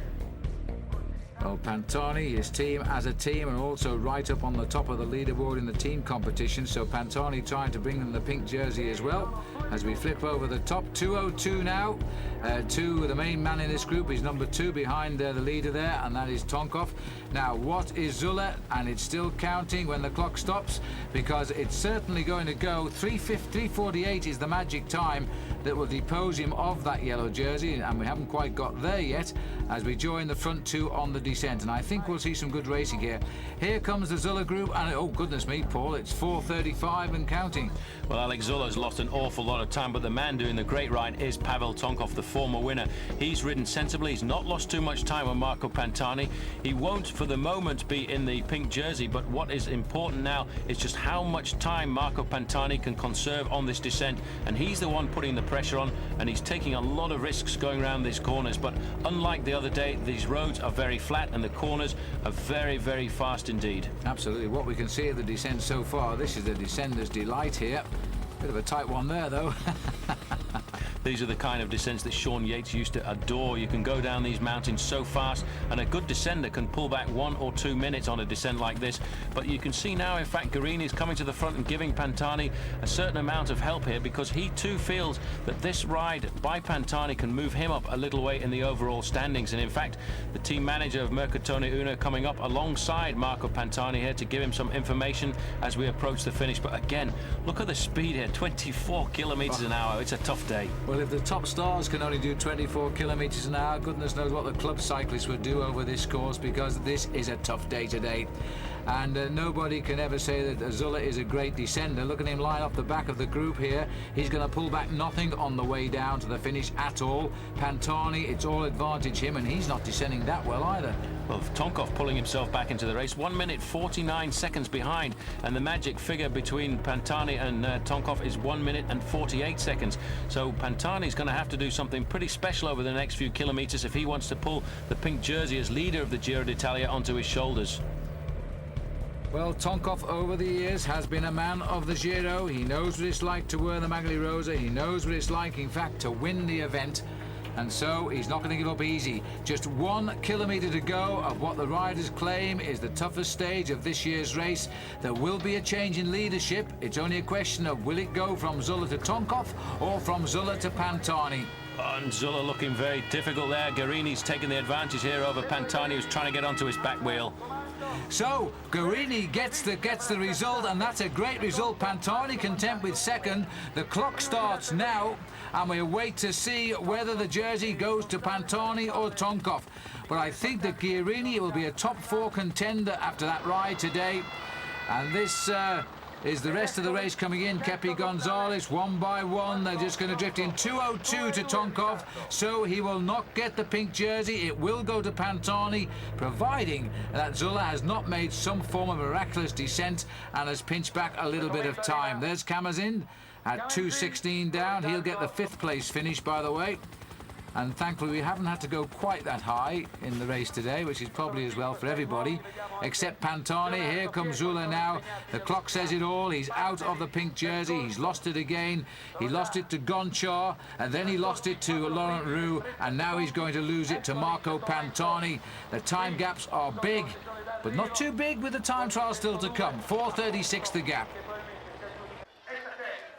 Well, Pantani, his team as a team, and also right up on the top of the leaderboard in the team competition. So Pantani trying to bring them the pink jersey as well. As we flip over the top, 2:02 now. The main man in this group is number 2 behind the leader there, and that is Tonkov. Now, what is Zulle? And it's still counting when the clock stops, because it's certainly going to go. 3:48 is the magic time that will depose him of that yellow jersey, and we haven't quite got there yet as we join the front two on the descent, and I think we'll see some good racing here. Here comes the Zulle group, and oh goodness me, Paul, it's 4:35 and counting. Well, Alex Zulle's lost an awful lot of time, but the man doing the great ride is Pavel Tonkov, the former winner. He's ridden sensibly. He's not lost too much time on Marco Pantani. He won't, for the moment, be in the pink jersey, but what is important now is just how much time Marco Pantani can conserve on this descent, and he's the one putting the pressure on, and he's taking a lot of risks going around these corners. But unlike the other day, these roads are very flat, and the corners are very, very fast indeed. Absolutely. What we can see of the descent so far, this is the descender's delight here. Bit of a tight one there, though. These are the kind of descents that Sean Yates used to adore. You can go down these mountains so fast, and a good descender can pull back 1 or 2 minutes on a descent like this. But you can see now, in fact, Guerini is coming to the front and giving Pantani a certain amount of help here, because he too feels that this ride by Pantani can move him up a little way in the overall standings. And in fact, the team manager of Mercatone Uno coming up alongside Marco Pantani here to give him some information as we approach the finish. But again, look at the speed here, 24 kilometers an hour. It's a tough day. Well, if the top stars can only do 24 kilometers an hour, goodness knows what the club cyclists would do over this course, because this is a tough day today. And nobody can ever say that Zulle is a great descender. Look at him line up the back of the group here. He's going to pull back nothing on the way down to the finish at all. Pantani, it's all advantage him, and he's not descending that well either. Well, Tonkov pulling himself back into the race, 1 minute 49 seconds behind, and the magic figure between Pantani and Tonkov is 1 minute and 48 seconds. So Pantani's going to have to do something pretty special over the next few kilometers if he wants to pull the pink jersey as leader of the Giro d'Italia onto his shoulders. Well, Tonkov over the years has been a man of the Giro. He knows what it's like to wear the Maglia Rosa. He knows what it's like, in fact, to win the event. And so he's not going to give up easy. Just 1 kilometre to go of what the riders claim is the toughest stage of this year's race. There will be a change in leadership. It's only a question of will it go from Zulle to Tonkov or from Zulle to Pantani. And Zulle looking very difficult there. Guerini's taking the advantage here over Pantani, who's trying to get onto his back wheel. So Guerini gets the result, and that's a great result. Pantani content with second. The clock starts now, and we wait to see whether the jersey goes to Pantani or Tonkov. But I think that Guerini will be a top 4 contender after that ride today. And this is the rest of the race coming in. Kepi Gonzales, one by one. They're just going to drift in 2:02 to Tonkov, so he will not get the pink jersey. It will go to Pantani, providing that Zulle has not made some form of miraculous descent and has pinched back a little bit of time. There's Kamazin at 2:16 down. He'll get the 5th place finish, by the way. And thankfully we haven't had to go quite that high in the race today, which is probably as well for everybody, except Pantani. Here comes Zulle now. The clock says it all. He's out of the pink jersey. He's lost it again. He lost it to Gonchar, and then he lost it to Laurent Roux, and now he's going to lose it to Marco Pantani. The time gaps are big, but not too big with the time trial still to come. 4:36 the gap.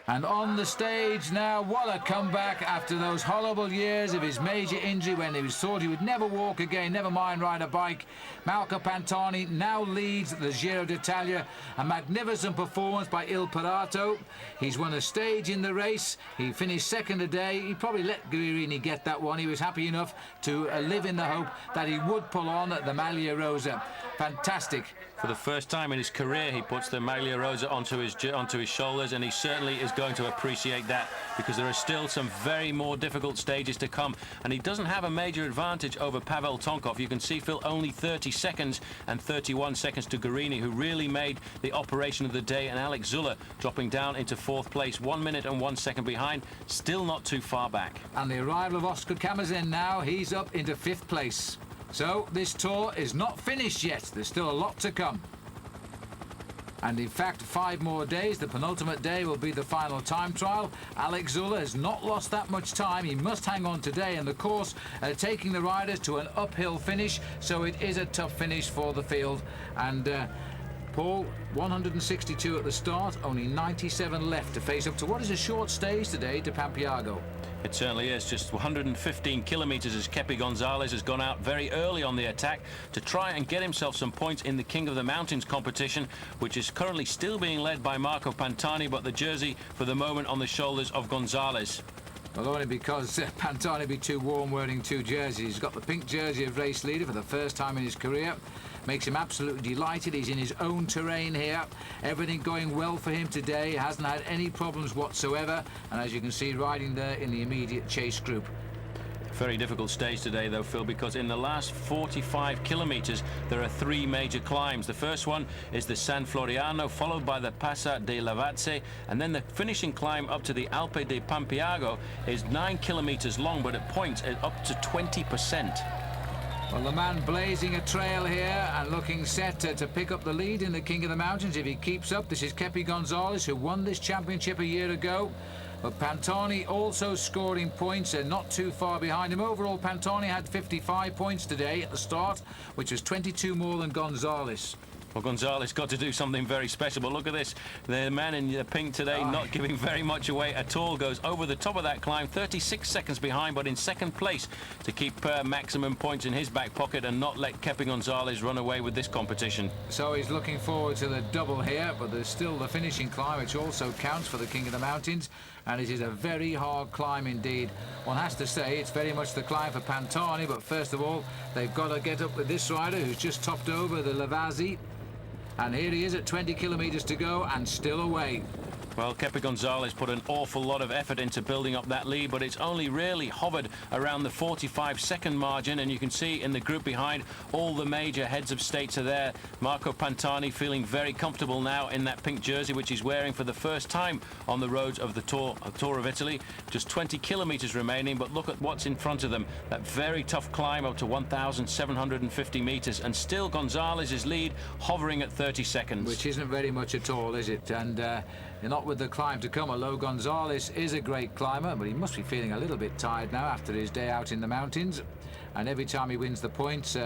And on the stage now, what a comeback after those horrible years of his major injury when he was thought he would never walk again, never mind ride a bike. Marco Pantani now leads the Giro d'Italia. A magnificent performance by Il Parato. He's won a stage in the race. He finished second today. He probably let Guerini get that one. He was happy enough to live in the hope that he would pull on the Maglia Rosa. Fantastic. For the first time in his career, he puts the Maglia Rosa onto his shoulders, and he certainly is going to appreciate that, because there are still some very more difficult stages to come, and he doesn't have a major advantage over Pavel Tonkov. You can see Phil only 30 seconds and 31 seconds to Guerini, who really made the operation of the day, and Alex Zulle dropping down into 4th place, 1 minute and 1 second behind, still not too far back. And the arrival of Oscar Kamazin now, he's up into 5th place. So this tour is not finished yet. There's still a lot to come. And in fact, 5 more days. The penultimate day will be the final time trial. Alex Zulle has not lost that much time. He must hang on today, and the course taking the riders to an uphill finish, so it is a tough finish for the field. And Paul, 162 at the start, only 97 left to face up to what is a short stage today to Pampiago. It certainly is. Just 115 kilometres as Kepi Gonzales has gone out very early on the attack to try and get himself some points in the King of the Mountains competition, which is currently still being led by Marco Pantani, but the jersey for the moment on the shoulders of Gonzales. Well, only because Pantani would be too warm wearing two jerseys. He's got the pink jersey of race leader for the first time in his career. Makes him absolutely delighted. He's in his own terrain here. Everything going well for him today. Hasn't had any problems whatsoever. And as you can see, riding there in the immediate chase group. Very difficult stage today, though, Phil, because in the last 45 kilometres there are three major climbs. The first one is the San Floriano, followed by the Passa de Lavazze, and then the finishing climb up to the Alpe de Pampiago is 9 kilometres long, but at points up to 20%. Well, the man blazing a trail here and looking set to pick up the lead in the King of the Mountains if he keeps up. This is Kepi Gonzales, who won this championship a year ago. But Pantani also scoring points and not too far behind him. Overall, Pantani had 55 points today at the start, which was 22 more than Gonzales. Well, Gonzales got to do something very special, but look at this. The man in the pink today not giving very much away at all. Goes over the top of that climb, 36 seconds behind, but in second place to keep maximum points in his back pocket and not let Kepi Gonzales run away with this competition. So he's looking forward to the double here, but there's still the finishing climb, which also counts for the King of the Mountains, and it is a very hard climb indeed. One has to say it's very much the climb for Pantani, but first of all, they've got to get up with this rider who's just topped over the Lavazze. And here he is at 20 kilometres to go and still away. Well, Kepi Gonzales put an awful lot of effort into building up that lead, but it's only really hovered around the 45-second margin, and you can see in the group behind all the major heads of states are there. Marco Pantani feeling very comfortable now in that pink jersey, which he's wearing for the first time on the roads of the Tour of Italy. Just 20 kilometres remaining, but look at what's in front of them. That very tough climb up to 1,750 metres, and still Gonzales' lead hovering at 30 seconds. Which isn't very much at all, is it? And not with the climb to come, although Gonzales is a great climber, but he must be feeling a little bit tired now after his day out in the mountains. And every time he wins the points,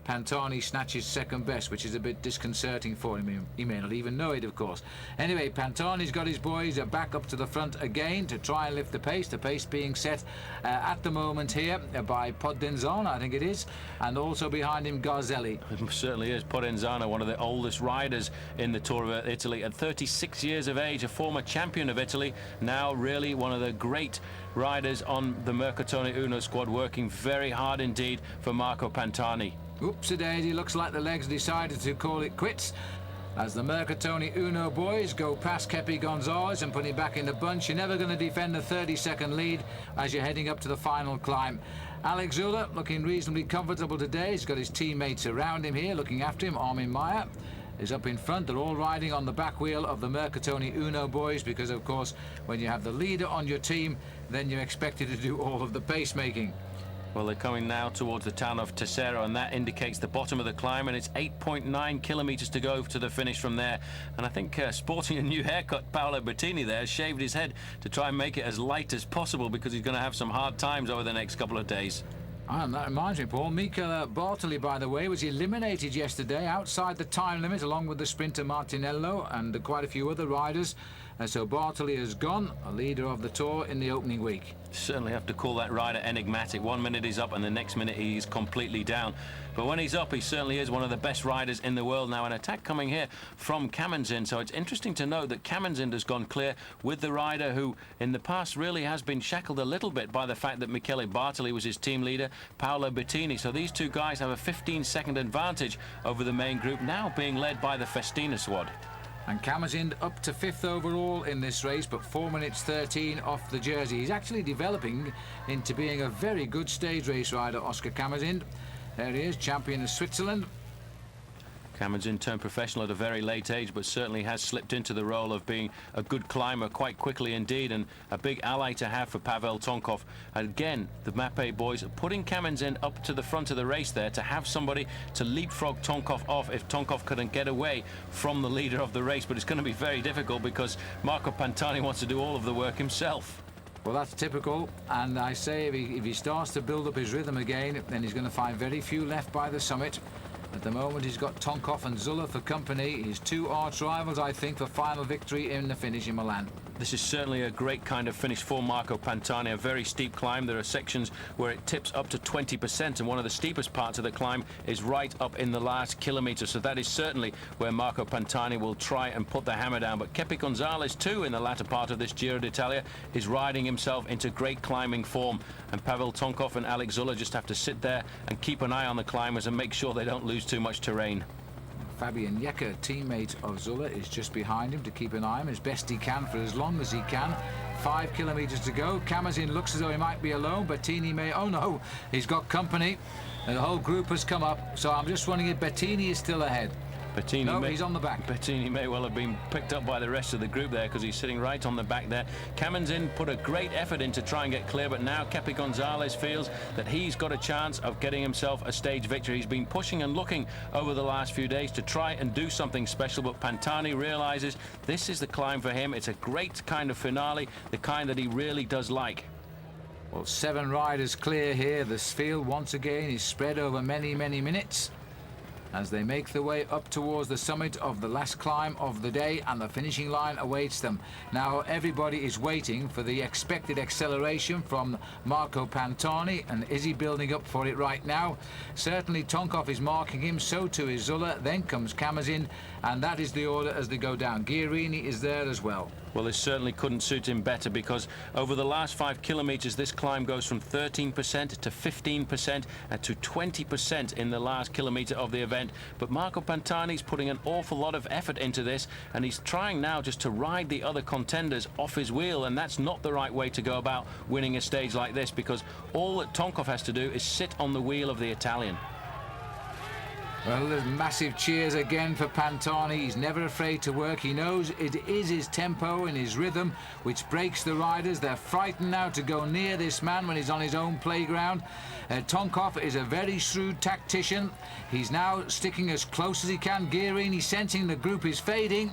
Pantani snatches second best, which is a bit disconcerting for him. He may not even know it, of course. Anyway, Pantani's got his boys back up to the front again to try and lift the pace being set at the moment here by Podenzano, I think it is, and also behind him Garzelli. It certainly is. Podenzano, one of the oldest riders in the Tour of Italy, at 36 years of age, a former champion of Italy, now really one of the great riders on the Mercatone Uno squad, working very hard indeed for Marco Pantani. Oops-a-daisy, looks like the legs decided to call it quits as the Mercatone Uno boys go past Kepi Gonzales and put him back in the bunch. You're never going to defend a 30-second lead as you're heading up to the final climb. Alex Zulle looking reasonably comfortable today. He's got his teammates around him here looking after him. Armin Meyer is up in front. They're all riding on the back wheel of the Mercatone Uno boys because, of course, when you have the leader on your team, then you're expected to do all of the pacemaking. Well, they're coming now towards the town of Tesero, and that indicates the bottom of the climb, and it's 8.9 kilometres to go to the finish from there. And I think sporting a new haircut, Paolo Bettini there has shaved his head to try and make it as light as possible because he's going to have some hard times over the next couple of days. And that reminds me, Paul, Michele Bartoli, by the way, was eliminated yesterday outside the time limit along with the sprinter Martinello and quite a few other riders. So Bartoli has gone, a leader of the Tour in the opening week. Certainly have to call that rider enigmatic. 1 minute he's up and the next minute he's completely down. But when he's up, he certainly is one of the best riders in the world now. An attack coming here from Camenzin. So it's interesting to note that Camenzin has gone clear with the rider who in the past really has been shackled a little bit by the fact that Michele Bartoli was his team leader, Paolo Bettini. So these two guys have a 15-second advantage over the main group, now being led by the Festina squad. And Camenzin up to 5th overall in this race, but 4 minutes 13 off the jersey. He's actually developing into being a very good stage race rider, Oscar Camenzin. There he is, champion of Switzerland. Camenzin turned professional at a very late age, but certainly has slipped into the role of being a good climber quite quickly indeed, and a big ally to have for Pavel Tonkov. And again, the Mappe boys are putting Camenzin up to the front of the race there to have somebody to leapfrog Tonkov off if Tonkov couldn't get away from the leader of the race. But it's going to be very difficult because Marco Pantani wants to do all of the work himself. Well, that's typical, and I say if he starts to build up his rhythm again, then he's going to find very few left by the summit. At the moment, he's got Tonkov and Zulle for company. His two arch rivals, I think, for final victory in the finish in Milan. This is certainly a great kind of finish for Marco Pantani, a very steep climb. There are sections where it tips up to 20%, and one of the steepest parts of the climb is right up in the last kilometre. So that is certainly where Marco Pantani will try and put the hammer down. But Kepi Gonzales, too, in the latter part of this Giro d'Italia, is riding himself into great climbing form. And Pavel Tonkov and Alex Zulle just have to sit there and keep an eye on the climbers and make sure they don't lose too much terrain. Fabian Jecker, teammate of Zulle, is just behind him to keep an eye on him as best he can for as long as he can. 5 kilometres to go. Kamazin looks as though he might be alone. Bettini may... Oh, no, he's got company. And the whole group has come up. So I'm just wondering if Bettini is still ahead. Bettini no, he's on the back. Bettini may well have been picked up by the rest of the group there because he's sitting right on the back there. Kamazin put a great effort in to try and get clear, but now Kepi Gonzales feels that he's got a chance of getting himself a stage victory. He's been pushing and looking over the last few days to try and do something special, but Pantani realizes this is the climb for him. It's a great kind of finale, the kind that he really does like. Well, 7 riders clear here. This field once again is spread over many, many minutes as they make their way up towards the summit of the last climb of the day, and the finishing line awaits them. Now everybody is waiting for the expected acceleration from Marco Pantani, and is he building up for it right now? Certainly Tonkov is marking him, so too is Zulle, then comes Kamazin, and that is the order as they go down. Guerini is there as well. Well, this certainly couldn't suit him better, because over the last 5 kilometres this climb goes from 13% to 15% and to 20% in the last kilometre of the event. But Marco Pantani's putting an awful lot of effort into this, and he's trying now just to ride the other contenders off his wheel, and that's not the right way to go about winning a stage like this, because all that Tonkov has to do is sit on the wheel of the Italian. Well, there's massive cheers again for Pantani. He's never afraid to work. He knows it is his tempo and his rhythm which breaks the riders. They're frightened now to go near this man when he's on his own playground. Tonkov is a very shrewd tactician. He's now sticking as close as he can. Guerini sensing the group is fading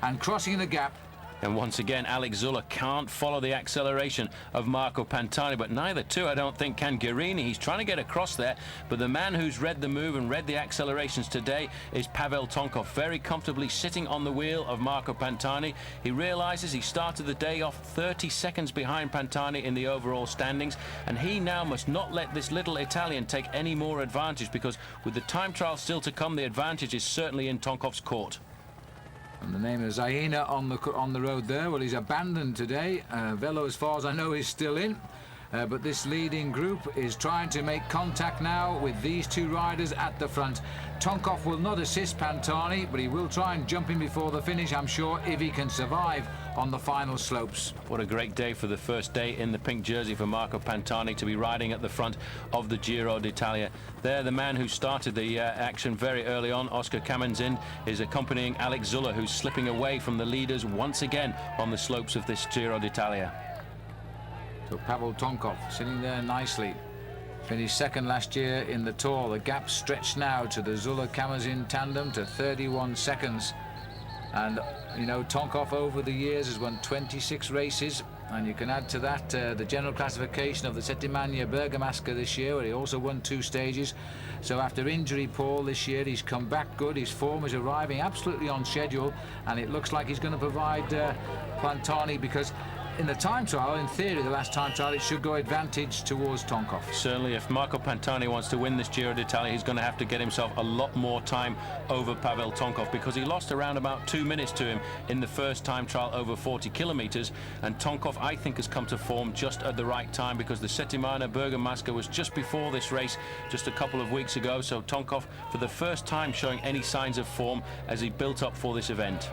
and crossing the gap. And once again, Alex Zulle can't follow the acceleration of Marco Pantani, but neither too, I don't think, can Guerini. He's trying to get across there, but the man who's read the move and read the accelerations today is Pavel Tonkov, very comfortably sitting on the wheel of Marco Pantani. He realizes he started the day off 30 seconds behind Pantani in the overall standings, and he now must not let this little Italian take any more advantage, because with the time trial still to come, the advantage is certainly in Tonkov's court. And the name of Zaina on the road there. Well, he's abandoned today. Velo, as far as I know, is still in. But this leading group is trying to make contact now with these 2 riders at the front. Tonkov will not assist Pantani, but he will try and jump in before the finish, I'm sure, if he can survive on the final slopes. What a great day for the first day in the pink jersey for Marco Pantani to be riding at the front of the Giro d'Italia. There, the man who started the action very early on, Oscar Kamazin, is accompanying Alex Zulle, who's slipping away from the leaders once again on the slopes of this Giro d'Italia. So Pavel Tonkov sitting there nicely. Finished second last year in the Tour. The gap stretched now to the Zulle-Kamazin tandem to 31 seconds. And, you know, Tonkov over the years has won 26 races. And you can add to that the general classification of the Settimana Bergamasca this year, where he also won 2 stages. So after injury, Paul, this year he's come back good. His form is arriving absolutely on schedule. And it looks like he's going to provide Pantani, because in the time trial, in theory, the last time trial, it should go advantage towards Tonkov. Certainly, if Marco Pantani wants to win this Giro d'Italia, he's going to have to get himself a lot more time over Pavel Tonkov, because he lost around about 2 minutes to him in the first time trial over 40 kilometres. And Tonkov, I think, has come to form just at the right time, because the Settimana Bergamasca was just before this race, just a couple of weeks ago. So Tonkov, for the first time, showing any signs of form as he built up for this event.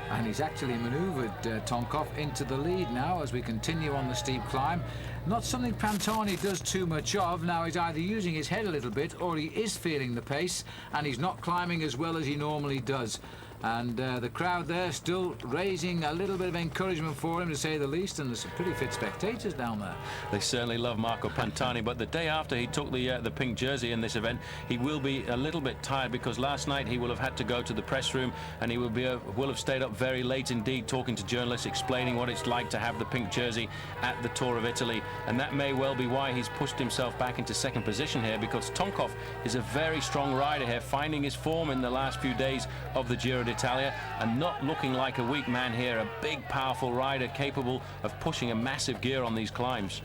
And he's actually manoeuvred Tonkov into the lead now as we continue on the steep climb. Not something Pantani does too much of. Now he's either using his head a little bit, or he is feeling the pace, and he's not climbing as well as he normally does. And the crowd there still raising a little bit of encouragement for him, to say the least, and there's some pretty fit spectators down there. They certainly love Marco Pantani, but the day after he took the pink jersey in this event, he will be a little bit tired, because last night he will have had to go to the press room, and he will have stayed up very late indeed, talking to journalists, explaining what it's like to have the pink jersey at the Tour of Italy. And that may well be why he's pushed himself back into second position here, because Tonkov is a very strong rider here, finding his form in the last few days of the Giro d'Italia. d'Italia, and not looking like a weak man here. A big, powerful rider capable of pushing a massive gear on these climbs.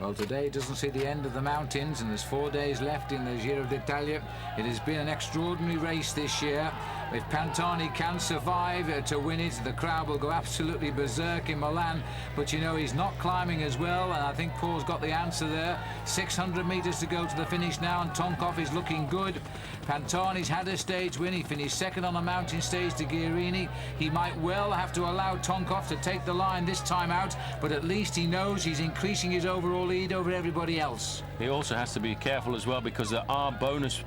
Well, today doesn't see the end of the mountains, and there's 4 days left in the Giro d'Italia. It has been an extraordinary race this year. If Pantani can survive to win it, the crowd will go absolutely berserk in Milan. But you know, he's not climbing as well, and I think Paul's got the answer there. 600 metres to go to the finish now, and Tonkov is looking good. Pantani's had a stage win. He finished second on the mountain stage to Guerini. He might well have to allow Tonkov to take the line this time out, but at least he knows he's increasing his overall lead over everybody else. He also has to be careful as well, because there are bonus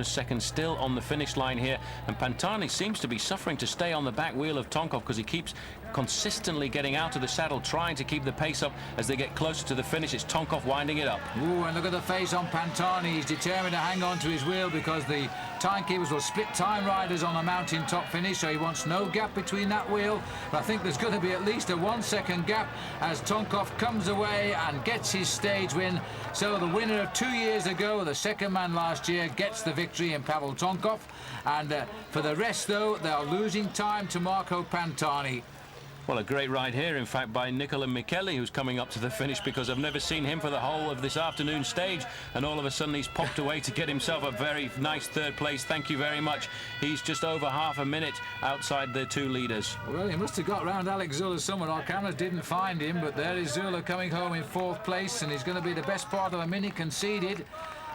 seconds still on the finish line here, and Pantani seems to be suffering to stay on the back wheel of Tonkov, because he keeps consistently getting out of the saddle, trying to keep the pace up as they get closer to the finish. It's Tonkov winding it up. Ooh, and look at the face on Pantani. He's determined to hang on to his wheel, because the timekeepers will split time riders on a mountain top finish, so he wants no gap between that wheel. But I think there's going to be at least a 1 second gap as Tonkov comes away and gets his stage win. So the winner of 2 years ago, the second man last year, gets the victory in Pavel Tonkov. And for the rest, though, they are losing time to Marco Pantani. Well, a great ride here, in fact, by Nicola Michele, who's coming up to the finish, because I've never seen him for the whole of this afternoon stage, and all of a sudden he's popped away to get himself a very nice third place. Thank you very much. He's just over half a minute outside the two leaders. Well, he must have got round Alex Zulle somewhere. Our cameras didn't find him, but there is Zulle coming home in fourth place, and he's going to be the best part of a minute conceded.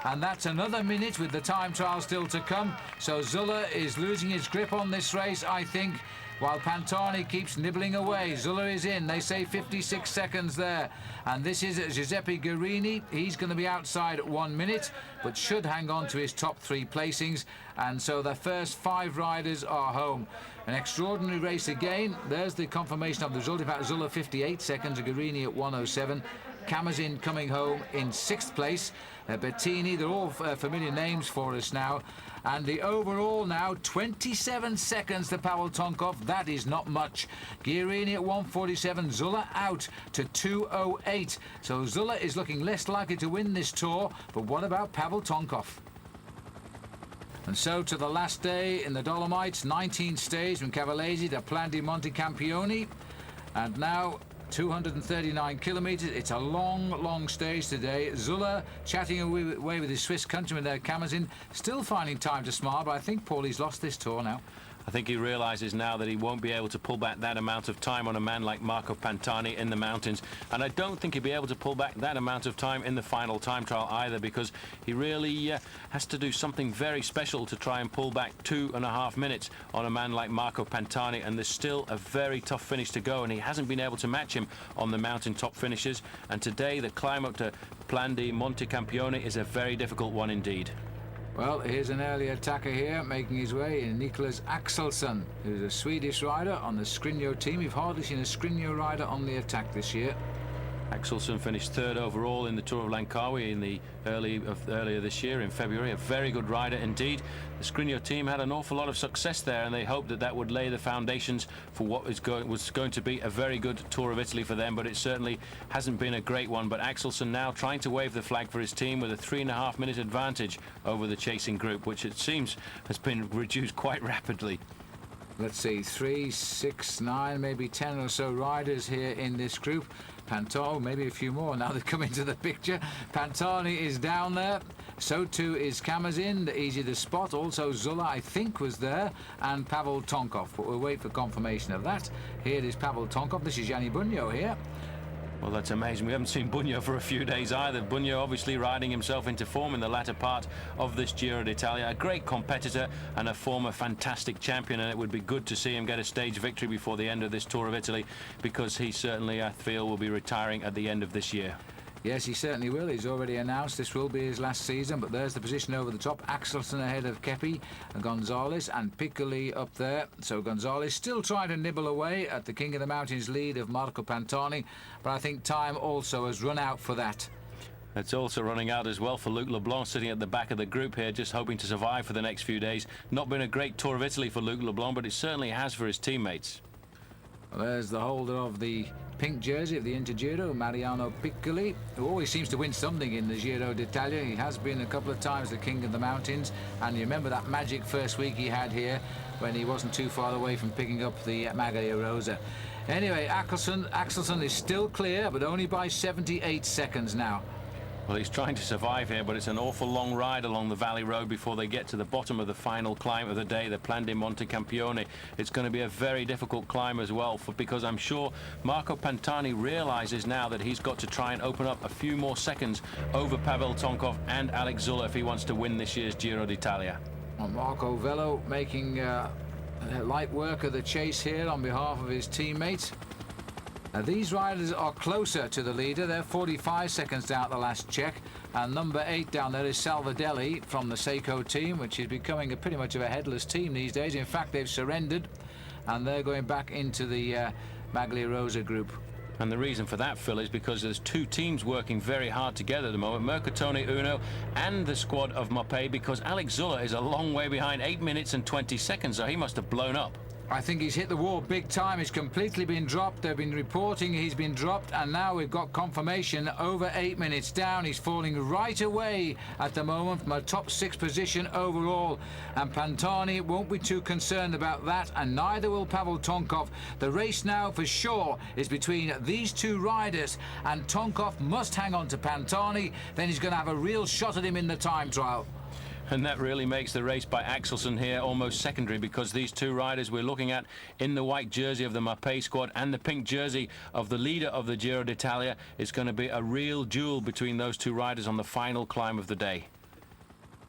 And that's another minute with the time trial still to come. So Zulle is losing his grip on this race, I think, while Pantani keeps nibbling away. Zulle is in. They say 56 seconds there. And this is Giuseppe Guerini. He's going to be outside at 1 minute, but should hang on to his top three placings. And so the first 5 riders are home. An extraordinary race again. There's the confirmation of the result. In fact, Zulle 58 seconds, Guerini at 1:07. Kamazin coming home in 6th place. Bettini, they're all familiar names for us now. And the overall now, 27 seconds to Pavel Tonkov. That is not much. Guerini at 1:47, Zulle out to 2:08. So Zulle is looking less likely to win this tour. But what about Pavel Tonkov? And so to the last day in the Dolomites, 19th stage from Cavallese to Plan di Montecampione. And now 239 kilometres. It's a long, long stage today. Zulle chatting away with his Swiss countryman there, Kamazin, still finding time to smile, but I think Paulie's lost this tour now. I think he realises now that he won't be able to pull back that amount of time on a man like Marco Pantani in the mountains, and I don't think he'll be able to pull back that amount of time in the final time trial either, because he really has to do something very special to try and pull back 2.5 minutes on a man like Marco Pantani, and there's still a very tough finish to go, and he hasn't been able to match him on the mountain top finishes. And today the climb up to Plan di Montecampione is a very difficult one indeed. Well, here's an early attacker here, making his way in Niklas Axelsson, who's a Swedish rider on the Scrigno team. We've hardly seen a Scrigno rider on the attack this year. Axelsson finished 3rd overall in the Tour of Langkawi in the earlier this year in February. A very good rider indeed. The Scrigno team had an awful lot of success there, and they hoped that that would lay the foundations for what was going to be a very good Tour of Italy for them, but it certainly hasn't been a great one. But Axelsson now trying to wave the flag for his team with a 3.5 minute advantage over the chasing group, which it seems has been reduced quite rapidly. Let's see, 3, 6, 9, maybe 10 or so riders here in this group. Pantani, maybe a few more now they've come into the picture. Pantani is down there. So too is Kamazin, easy to spot. Also Zulle, I think, was there, and Pavel Tonkov. But we'll wait for confirmation of that. Here is Pavel Tonkov. This is Gianni Bugno here. Well, that's amazing. We haven't seen Bugno for a few days either. Bugno obviously riding himself into form in the latter part of this Giro d'Italia. A great competitor and a former fantastic champion, and it would be good to see him get a stage victory before the end of this Tour of Italy, because he certainly, I feel, will be retiring at the end of this year. Yes, he certainly will. He's already announced this will be his last season, but there's the position over the top. Axelsson ahead of Kepi, Gonzales and Piccoli up there. So Gonzales still trying to nibble away at the King of the Mountains lead of Marco Pantani, but I think time also has run out for that. It's also running out as well for Luc Leblanc, sitting at the back of the group here, just hoping to survive for the next few days. Not been a great Tour of Italy for Luc Leblanc, but it certainly has for his teammates. Well, there's the holder of the pink jersey of the Intergiro, Mariano Piccoli, who always seems to win something in the Giro d'Italia. He has been a couple of times the king of the mountains, and you remember that magic first week he had here when he wasn't too far away from picking up the Maglia Rosa. Anyway, Axelsen is still clear, but only by 78 seconds now. Well, he's trying to survive here, but it's an awful long ride along the valley road before they get to the bottom of the final climb of the day, the Plan di Monte Campione. It's going to be a very difficult climb as well, because I'm sure Marco Pantani realizes now that he's got to try and open up a few more seconds over Pavel Tonkov and Alex Zulle if he wants to win this year's Giro d'Italia. Well, Marco Velo making light work of the chase here on behalf of his teammates. These riders are closer to the leader. They're 45 seconds down at the last check. And number 8 down there is Salvadelli from the Seiko team, which is becoming pretty much of a headless team these days. In fact, they've surrendered, and they're going back into the Maglia Rosa group. And the reason for that, Phil, is because there's two teams working very hard together at the moment, Mercatone Uno and the squad of Mopé, because Alex Zulle is a long way behind, 8 minutes and 20 seconds, so he must have blown up. I think he's hit the wall big time. He's completely been dropped. They've been reporting he's been dropped, and now we've got confirmation over 8 minutes down. He's falling right away at the moment from a top 6 position overall, and Pantani won't be too concerned about that, and neither will Pavel Tonkov. The race now for sure is between these two riders, and Tonkov must hang on to Pantani. Then he's going to have a real shot at him in the time trial. And that really makes the race by Axelsen here almost secondary, because these two riders we're looking at in the white jersey of the Mopé squad and the pink jersey of the leader of the Giro d'Italia, is going to be a real duel between those two riders on the final climb of the day.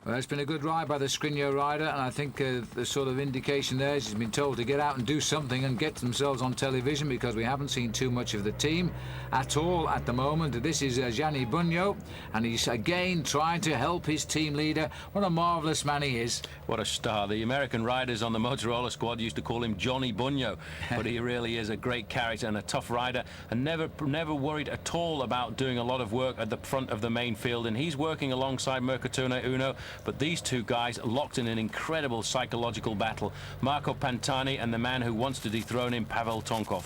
Well, it's been a good ride by the Skriniar rider, and I think the sort of indication there is he's been told to get out and do something and get themselves on television, because we haven't seen too much of the team at all at the moment. This is Gianni Bugno, and he's again trying to help his team leader. What a marvellous man he is. What a star. The American riders on the Motorola squad used to call him Johnny Bugno, but he really is a great character and a tough rider, and never worried at all about doing a lot of work at the front of the main field, and he's working alongside Mercatone Uno. But these two guys locked in an incredible psychological battle. Marco Pantani and the man who wants to dethrone him, Pavel Tonkov.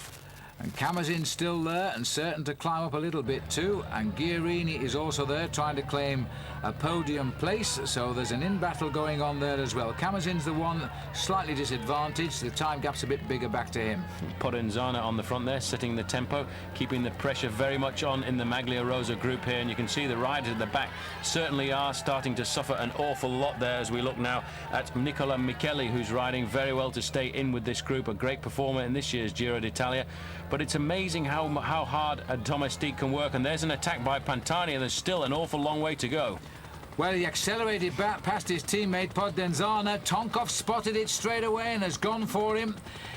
And Kamazin's still there and certain to climb up a little bit too, and Guerini is also there trying to claim a podium place, so there's an in-battle going on there as well. Kamazin's the one slightly disadvantaged, the time gap's a bit bigger back to him. Podenzana on the front there, setting the tempo, keeping the pressure very much on in the Maglia Rosa group here, and you can see the riders at the back certainly are starting to suffer an awful lot there as we look now at Nicola Micheli, who's riding very well to stay in with this group, a great performer in this year's Giro d'Italia. But it's amazing how hard a domestique can work, and there's an attack by Pantani, and there's still an awful long way to go. Well, he accelerated back past his teammate Podenzana. Tonkov spotted it straight away and has gone for him.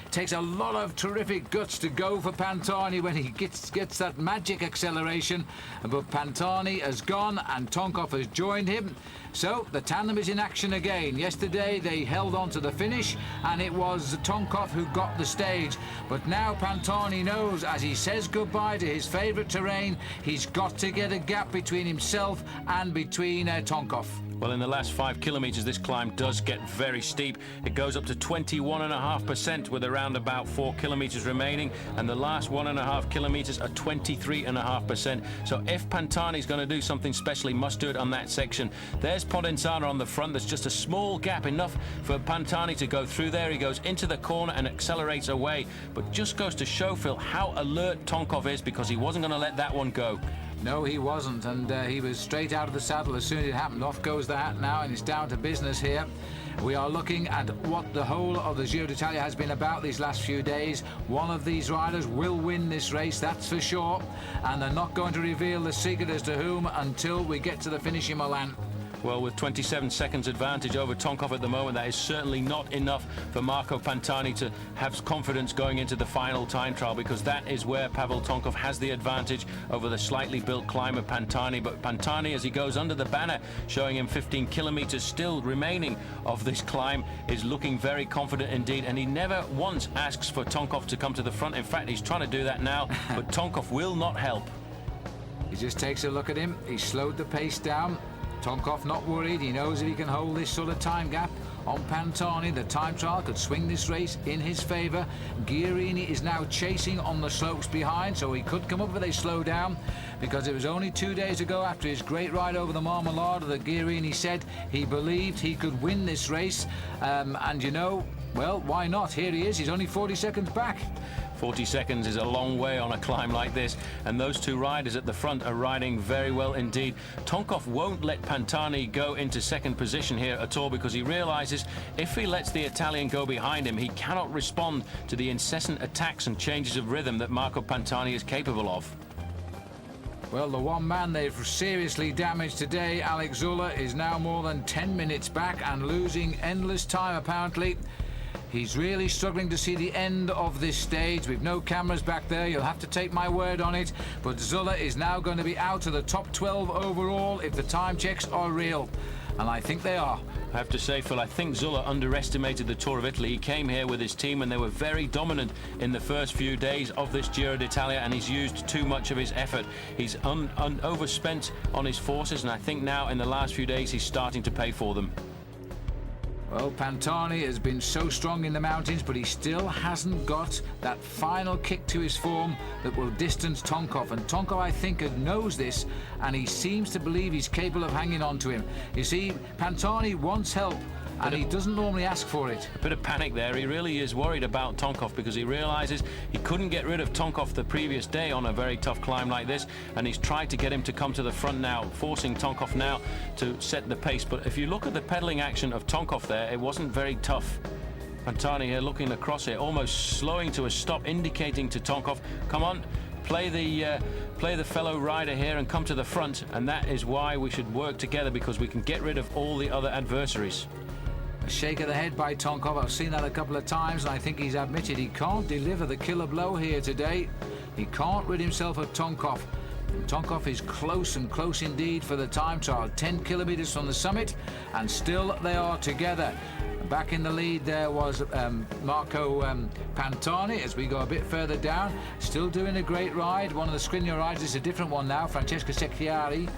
Takes a lot of terrific guts to go for Pantani when he gets that magic acceleration, but Pantani has gone and Tonkov has joined him. So the tandem is in action again. Yesterday they held on to the finish, and it was Tonkov who got the stage. But now Pantani knows, as he says goodbye to his favourite terrain, he's got to get a gap between himself and between Tonkov. Well, in the last 5 kilometres, this climb does get very steep. It goes up to 21.5% with around about 4 kilometres remaining, and the last 1.5 kilometres are 23.5%. So if Pantani's going to do something special, he must do it on that section. There's Podenzana on the front. There's just a small gap, enough for Pantani to go through there. He goes into the corner and accelerates away, but just goes to show, Phil, how alert Tonkov is, because he wasn't going to let that one go. No, he wasn't, and he was straight out of the saddle as soon as it happened. Off goes the hat now, and it's down to business here. We are looking at what the whole of the Giro d'Italia has been about these last few days. One of these riders will win this race, that's for sure, and they're not going to reveal the secret as to whom until we get to the finish in Milan. Well, with 27 seconds advantage over Tonkov at the moment, that is certainly not enough for Marco Pantani to have confidence going into the final time trial, because that is where Pavel Tonkov has the advantage over the slightly built climber Pantani. But Pantani, as he goes under the banner, showing him 15 kilometres still remaining of this climb, is looking very confident indeed, and he never once asks for Tonkov to come to the front. In fact, he's trying to do that now, but Tonkov will not help. He just takes a look at him. He slowed the pace down. Tonkov not worried. He knows if he can hold this sort of time gap on Pantani, the time trial could swing this race in his favour. Guerini is now chasing on the slopes behind, so he could come up with a slowdown, because it was only 2 days ago after his great ride over the Marmolada that Guerini said he believed he could win this race. And you know, well, why not? Here he is. He's only 40 seconds back. 40 seconds is a long way on a climb like this, and those two riders at the front are riding very well indeed. Tonkov won't let Pantani go into second position here at all, because he realizes if he lets the Italian go behind him, he cannot respond to the incessant attacks and changes of rhythm that Marco Pantani is capable of. Well, the one man they've seriously damaged today, Alex Zulle, is now more than 10 minutes back and losing endless time apparently. He's really struggling to see the end of this stage. With no cameras back there, you'll have to take my word on it. But Zulle is now going to be out of the top 12 overall if the time checks are real. And I think they are. I have to say, Phil, I think Zulle underestimated the Tour of Italy. He came here with his team and they were very dominant in the first few days of this Giro d'Italia, and he's used too much of his effort. He's overspent on his forces, and I think now in the last few days he's starting to pay for them. Well, Pantani has been so strong in the mountains, but he still hasn't got that final kick to his form that will distance Tonkov. And Tonkov, I think, knows this, and he seems to believe he's capable of hanging on to him. You see, Pantani wants help, and he doesn't normally ask for it. A bit of panic there. He really is worried about Tonkov, because he realizes he couldn't get rid of Tonkov the previous day on a very tough climb like this, and he's tried to get him to come to the front now, forcing Tonkov now to set the pace. But if you look at the pedaling action of Tonkov there, it wasn't very tough. Pantani here looking across here, almost slowing to a stop, indicating to Tonkov, come on, play the fellow rider here and come to the front. And that is why we should work together, because we can get rid of all the other adversaries. A shake of the head by Tonkov. I've seen that a couple of times, and I think he's admitted he can't deliver the killer blow here today. He can't rid himself of Tonkov. And Tonkov is close, and close indeed for the time trial. 10 kilometres from the summit, and still they are together. Back in the lead there was Marco Pantani as we go a bit further down. Still doing a great ride. One of the Skriniar riders is a different one now, Francesco Secchiari,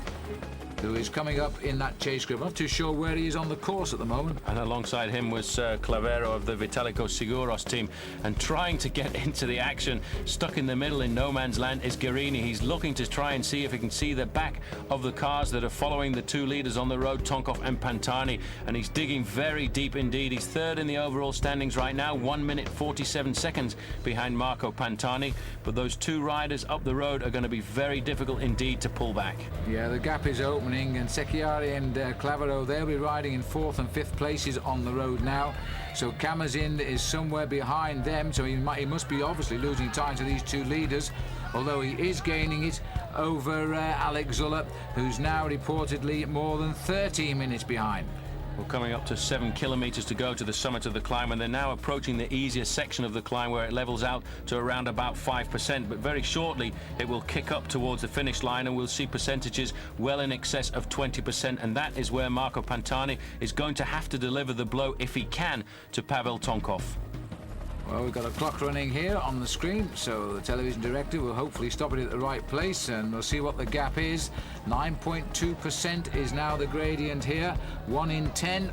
who is coming up in that chase group. I'm not too sure where he is on the course at the moment. And alongside him was Clavero of the Vitalico Seguros team. And trying to get into the action, stuck in the middle in no man's land, is Guerini. He's looking to try and see if he can see the back of the cars that are following the two leaders on the road, Tonkov and Pantani. And he's digging very deep indeed. He's third in the overall standings right now, 1 minute 47 seconds behind Marco Pantani. But those two riders up the road are going to be very difficult indeed to pull back. Yeah, the gap is opening, and Secchiari and Clavero, they'll be riding in 4th and 5th places on the road now. So Camazin is somewhere behind them, so he must be obviously losing time to these two leaders, although he is gaining it over Alex Zulle, who's now reportedly more than 13 minutes behind. We're coming up to 7 kilometers to go to the summit of the climb, and they're now approaching the easier section of the climb where it levels out to around about 5%. But very shortly it will kick up towards the finish line, and we'll see percentages well in excess of 20%. And that is where Marco Pantani is going to have to deliver the blow, if he can, to Pavel Tonkov. Well, we've got a clock running here on the screen, so the television director will hopefully stop it at the right place, and we'll see what the gap is. 9.2% is now the gradient here, 1 in 10.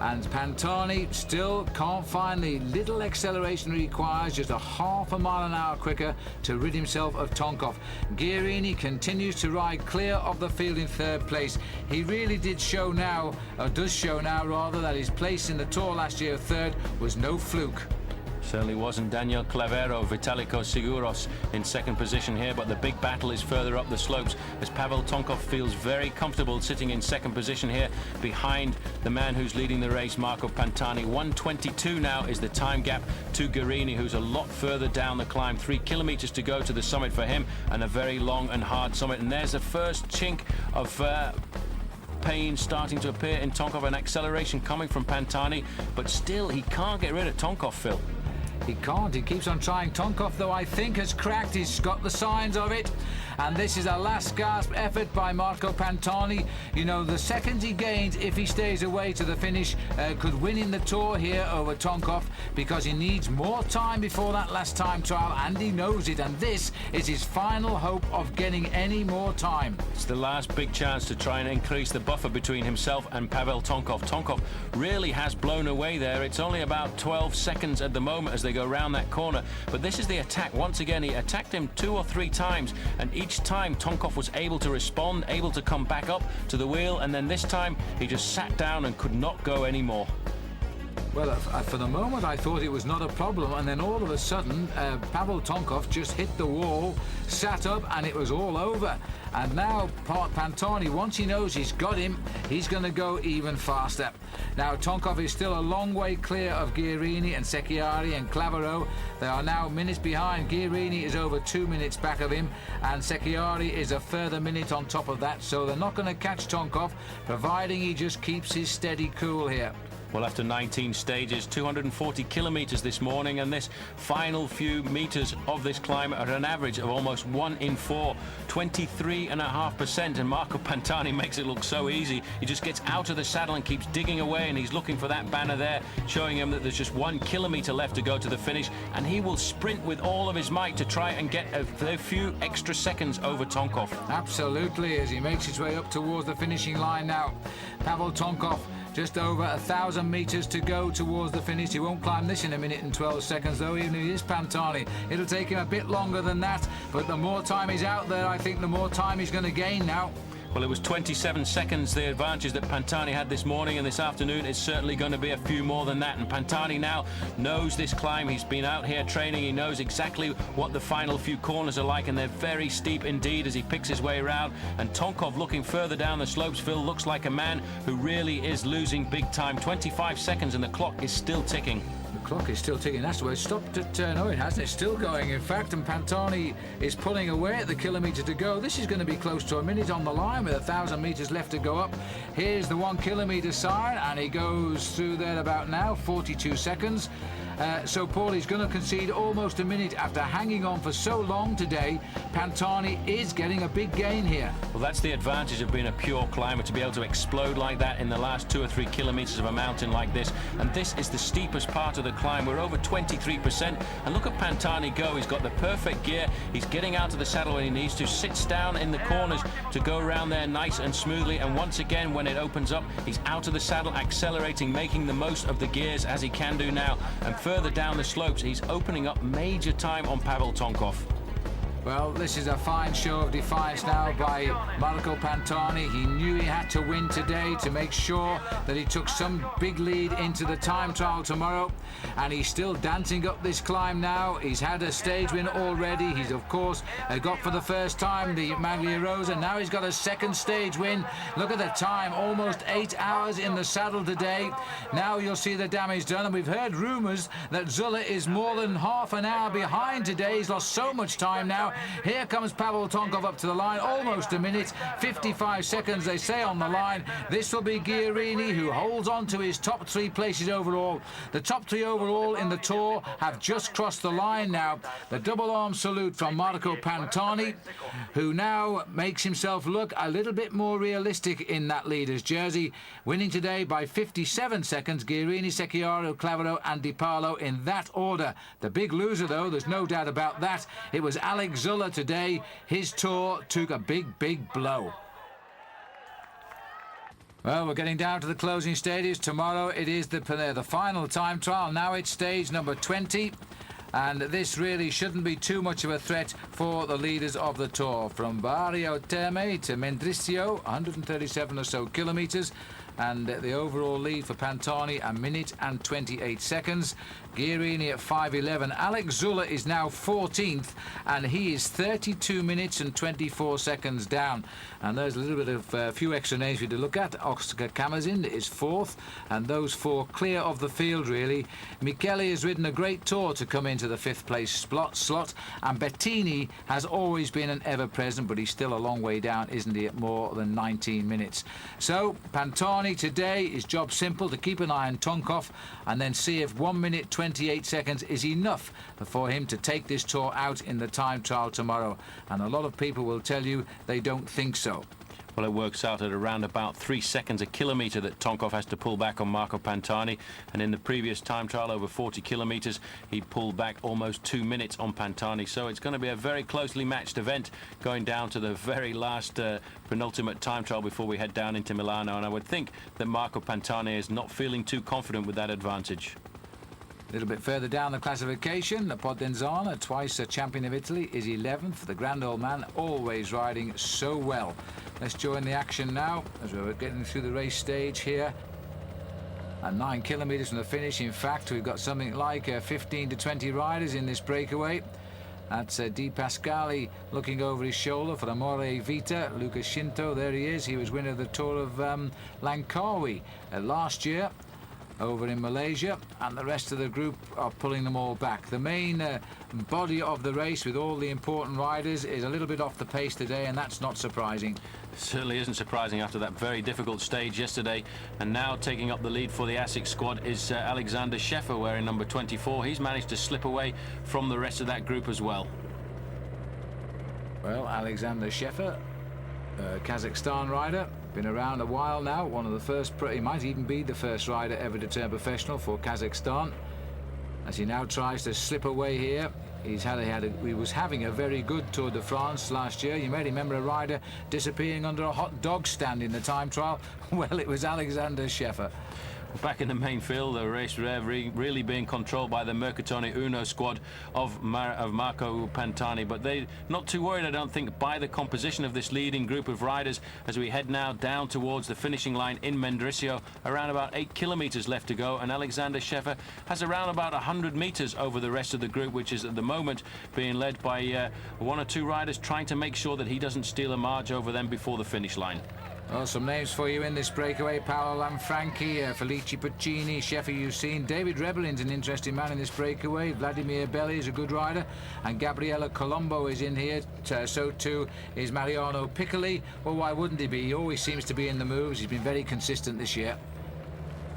And Pantani still can't find the little acceleration he requires, just a half a mile an hour quicker to rid himself of Tonkov. Guerini continues to ride clear of the field in 3rd place. He really did show now, or does show now rather, that his place in the Tour last year, 3rd, was no fluke. Certainly wasn't. Daniel Clavero, Vitalico Seguros in 2nd position here, but the big battle is further up the slopes as Pavel Tonkov feels very comfortable sitting in 2nd position here behind the man who's leading the race, Marco Pantani. 1:22 now is the time gap to Guerini, who's a lot further down the climb. 3 kilometers to go to the summit for him, and a very long and hard summit. And there's the first chink of pain starting to appear in Tonkov, an acceleration coming from Pantani, but still he can't get rid of Tonkov, Phil. He can't. He keeps on trying. Tonkov, though, I think has cracked. He's got the signs of it. And this is a last gasp effort by Marco Pantani. You know, the seconds he gains if he stays away to the finish could win in the Tour here over Tonkov, because he needs more time before that last time trial, and he knows it. And this is his final hope of getting any more time. It's the last big chance to try and increase the buffer between himself and Pavel Tonkov. Tonkov really has blown away there. It's only about 12 seconds at the moment as they go round that corner. But this is the attack. Once again, he attacked him 2 or 3 times, and each time Tonkov was able to respond, able to come back up to the wheel, and then this time he just sat down and could not go anymore. Well, for the moment I thought it was not a problem, and then all of a sudden Pavel Tonkov just hit the wall, sat up, and it was all over. And now Pantani, once he knows he's got him, he's going to go even faster. Now Tonkov is still a long way clear of Guerini and Secchiari and Clavero. They are now minutes behind. Guerini is over 2 minutes back of him, and Secchiari is a further minute on top of that, so they're not going to catch Tonkov, providing he just keeps his steady cool here. Well, after 19 stages, 240 kilometres this morning, and this final few metres of this climb at an average of almost 1 in 4, 23.5%, and Marco Pantani makes it look so easy. He just gets out of the saddle and keeps digging away, and he's looking for that banner there, showing him that there's just 1 kilometre left to go to the finish, and he will sprint with all of his might to try and get a few extra seconds over Tonkov. Absolutely, as he makes his way up towards the finishing line now. Pavel Tonkov, just over 1,000 metres to go towards the finish. He won't climb this in 1 minute and 12 seconds, though, even if he is Pantani. It'll take him a bit longer than that, but the more time he's out there, I think the more time he's going to gain now. Well, it was 27 seconds, the advantage that Pantani had this morning, and this afternoon it's certainly going to be a few more than that. And Pantani now knows this climb. He's been out here training. He knows exactly what the final few corners are like, and they're very steep indeed as he picks his way around. And Tonkov, looking further down the slopes, Phil, looks like a man who really is losing big time. 25 seconds and the clock is still ticking. The clock is still ticking. That's the way it stopped at... no, it hasn't. It's still going, in fact, and Pantani is pulling away at the kilometre to go. This is going to be close to 1 minute on the line with 1,000 metres left to go up. Here's the 1 kilometre sign, and he goes through there about now, 42 seconds. So Paulie's going to concede almost 1 minute after hanging on for so long today. Pantani is getting a big gain here. Well, that's the advantage of being a pure climber, to be able to explode like that in the last 2 or 3 kilometres of a mountain like this. And this is the steepest part of the climb. We're over 23%. And look at Pantani go. He's got the perfect gear. He's getting out of the saddle when he needs to, sits down in the corners to go around there nice and smoothly. And once again, when it opens up, he's out of the saddle, accelerating, making the most of the gears as he can do now. And further down the slopes, he's opening up major time on Pavel Tonkov. Well, this is a fine show of defiance now by Marco Pantani. He knew he had to win today to make sure that he took some big lead into the time trial tomorrow. And he's still dancing up this climb now. He's had a stage win already. He's, of course, got for the first time the Maglia Rosa. Now he's got a second stage win. Look at the time, almost 8 hours in the saddle today. Now you'll see the damage done. And we've heard rumours that Zulle is more than half an hour behind today. He's lost so much time now. Here comes Pavel Tonkov up to the line, almost 1 minute, 55 seconds they say on the line. This will be Guerini, who holds on to his top 3 places overall. The top 3 overall in the Tour have just crossed the line now. The double arm salute from Marco Pantani, who now makes himself look a little bit more realistic in that leader's jersey, winning today by 57 seconds. Guerini, Secchiari, Clavero and Di Paolo in that order. The big loser, though, there's no doubt about that, it was Alex Zulle today. His Tour took a big blow. Well, we're getting down to the closing stages. Tomorrow it is the final time trial. Now it's stage number 20. And this really shouldn't be too much of a threat for the leaders of the Tour. From Barrio Terme to Mendrisio, 137 or so kilometres. And the overall lead for Pantani, 1 minute and 28 seconds. Guerini at 5:11. Alex Zulle is now 14th, and he is 32 minutes and 24 seconds down. And there's a little bit of a few extra names for you to look at. Oscar Kamazin is 4th, and those 4 clear of the field, really. Michele has ridden a great Tour to come into the 5th place slot, and Bettini has always been an ever-present, but he's still a long way down, isn't he, at more than 19 minutes. So, Pantani Pantani today, his job simple, to keep an eye on Tonkov and then see if 1 minute 28 seconds is enough for him to take this tour out in the time trial tomorrow. And a lot of people will tell you they don't think so. Well, it works out at around about 3 seconds a kilometre that Tonkov has to pull back on Marco Pantani, and in the previous time trial over 40 kilometres he pulled back almost 2 minutes on Pantani. So it's going to be a very closely matched event going down to the very last penultimate time trial before we head down into Milano, and I would think that Marco Pantani is not feeling too confident with that advantage. A little bit further down the classification, Podenzana, twice a champion of Italy, is 11th. The grand old man, always riding so well. Let's join the action now as we're getting through the race stage here. And 9 kilometres from the finish. In fact, we've got something like 15 to 20 riders in this breakaway. That's Di Pascali looking over his shoulder for Amore Vita. Lucas Shinto, there he is. He was winner of the Tour of Langkawi last year over in Malaysia, and the rest of the group are pulling them all back. The main body of the race with all the important riders is a little bit off the pace today, and that's not surprising. Certainly isn't surprising after that very difficult stage yesterday. And now taking up the lead for the ASIC squad is Alexander Scheffer, wearing number 24. He's managed to slip away from the rest of that group as well. Well, Alexander Scheffer, Kazakhstan rider, been around a while now, one of the first, he might even be the first rider ever to turn professional for Kazakhstan, as he now tries to slip away here. He was having a very good Tour de France last year. You may remember a rider disappearing under a hot dog stand in the time trial. Well, it was Alexander Scheffer. Back in the main field, the race really being controlled by the Mercatone Uno squad of Marco Pantani, but they're not too worried, I don't think, by the composition of this leading group of riders as we head now down towards the finishing line in Mendrisio. Around about 8 kilometres left to go, and Alexander Scheffer has around about 100 metres over the rest of the group, which is at the moment being led by 1 or 2 riders, trying to make sure that he doesn't steal a march over them before the finish line. Well, some names for you in this breakaway: Paolo Lanfranchi, Felice Puccini, Scheffer you've seen. David Rebelin's an interesting man in this breakaway. Vladimir Belli is a good rider, and Gabriele Colombo is in here. So too is Mariano Piccoli. Well, why wouldn't he be? He always seems to be in the moves. He's been very consistent this year.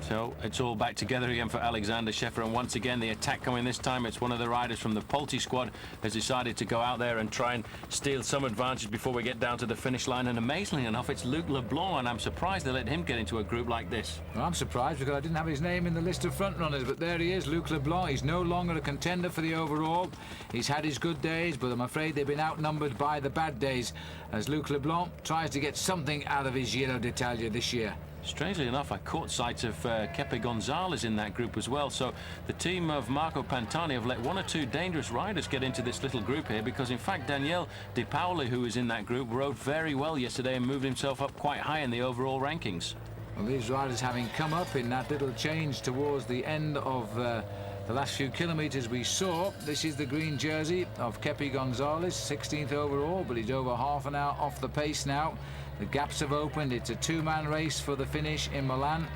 So it's all back together again for Alexander Scheffer, and once again the attack coming this time. It's one of the riders from the Polti squad has decided to go out there and try and steal some advantage before we get down to the finish line, and amazingly enough it's Luc Leblanc, and I'm surprised they let him get into a group like this. Well, I'm surprised because I didn't have his name in the list of front runners, but there he is, Luc Leblanc. He's no longer a contender for the overall. He's had his good days, but I'm afraid they've been outnumbered by the bad days as Luc Leblanc tries to get something out of his Giro d'Italia this year. Strangely enough, I caught sight of Kepe Gonzales in that group as well. So the team of Marco Pantani have let 1 or 2 dangerous riders get into this little group here, because in fact Daniele Di Paoli, who was in that group, rode very well yesterday and moved himself up quite high in the overall rankings. Well, these riders having come up in that little change towards the end of the last few kilometres we saw. This is the green jersey of Kepe Gonzales, 16th overall, but he's over half an hour off the pace now. The gaps have opened. It's a 2-man race for the finish in Milan,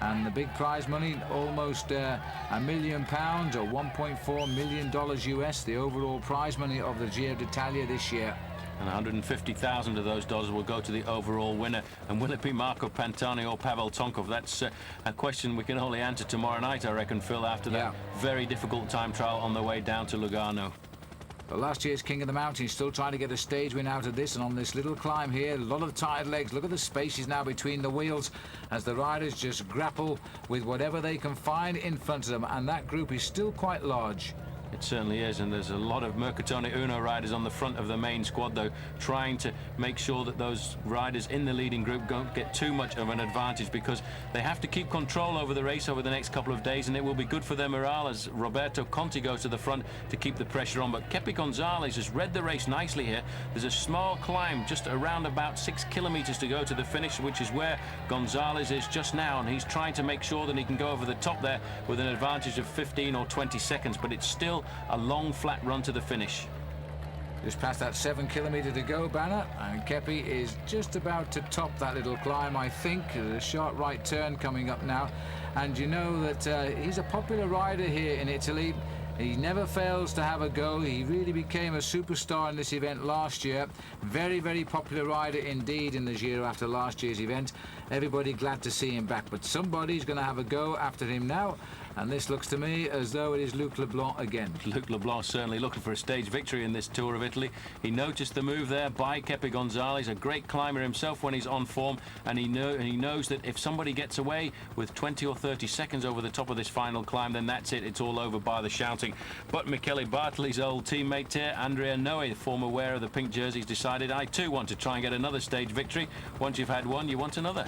and the big prize money, almost £1 million, or $1.4 million US, the overall prize money of the Giro d'Italia this year. And 150,000 of those dollars will go to the overall winner. And will it be Marco Pantani or Pavel Tonkov? That's a question we can only answer tomorrow night, I reckon, Phil, after that very difficult time trial on the way down to Lugano. But last year's King of the Mountain still trying to get a stage win out of this, and on this little climb here, a lot of tired legs. Look at the spaces now between the wheels as the riders just grapple with whatever they can find in front of them, and that group is still quite large. It certainly is, and there's a lot of Mercatone Uno riders on the front of the main squad, though, trying to make sure that those riders in the leading group don't get too much of an advantage, because they have to keep control over the race over the next couple of days, and it will be good for their morale as Roberto Conti goes to the front to keep the pressure on. But Kepe Gonzales has read the race nicely here. There's a small climb just around about 6 kilometres to go to the finish, which is where Gonzales is just now, and he's trying to make sure that he can go over the top there with an advantage of 15 or 20 seconds, but it's still a long flat run to the finish. Just past that 7 kilometre to go, Banner, and Kepe is just about to top that little climb, I think. There's a sharp right turn coming up now, and you know that he's a popular rider here in Italy. He never fails to have a go. He really became a superstar in this event last year. Very, very popular rider indeed in the Giro after last year's event. Everybody glad to see him back, but somebody's going to have a go after him now. And this looks to me as though it is Luc Leblanc again. Luc Leblanc certainly looking for a stage victory in this Tour of Italy. He noticed the move there by Kepi Gonzales, a great climber himself when he's on form, and he knows that if somebody gets away with 20 or 30 seconds over the top of this final climb, then that's it. It's all over by the shouting. But Michele Bartoli's old teammate here, Andrea Noe, the former wearer of the pink jerseys, decided, I too want to try and get another stage victory. Once you've had one, you want another.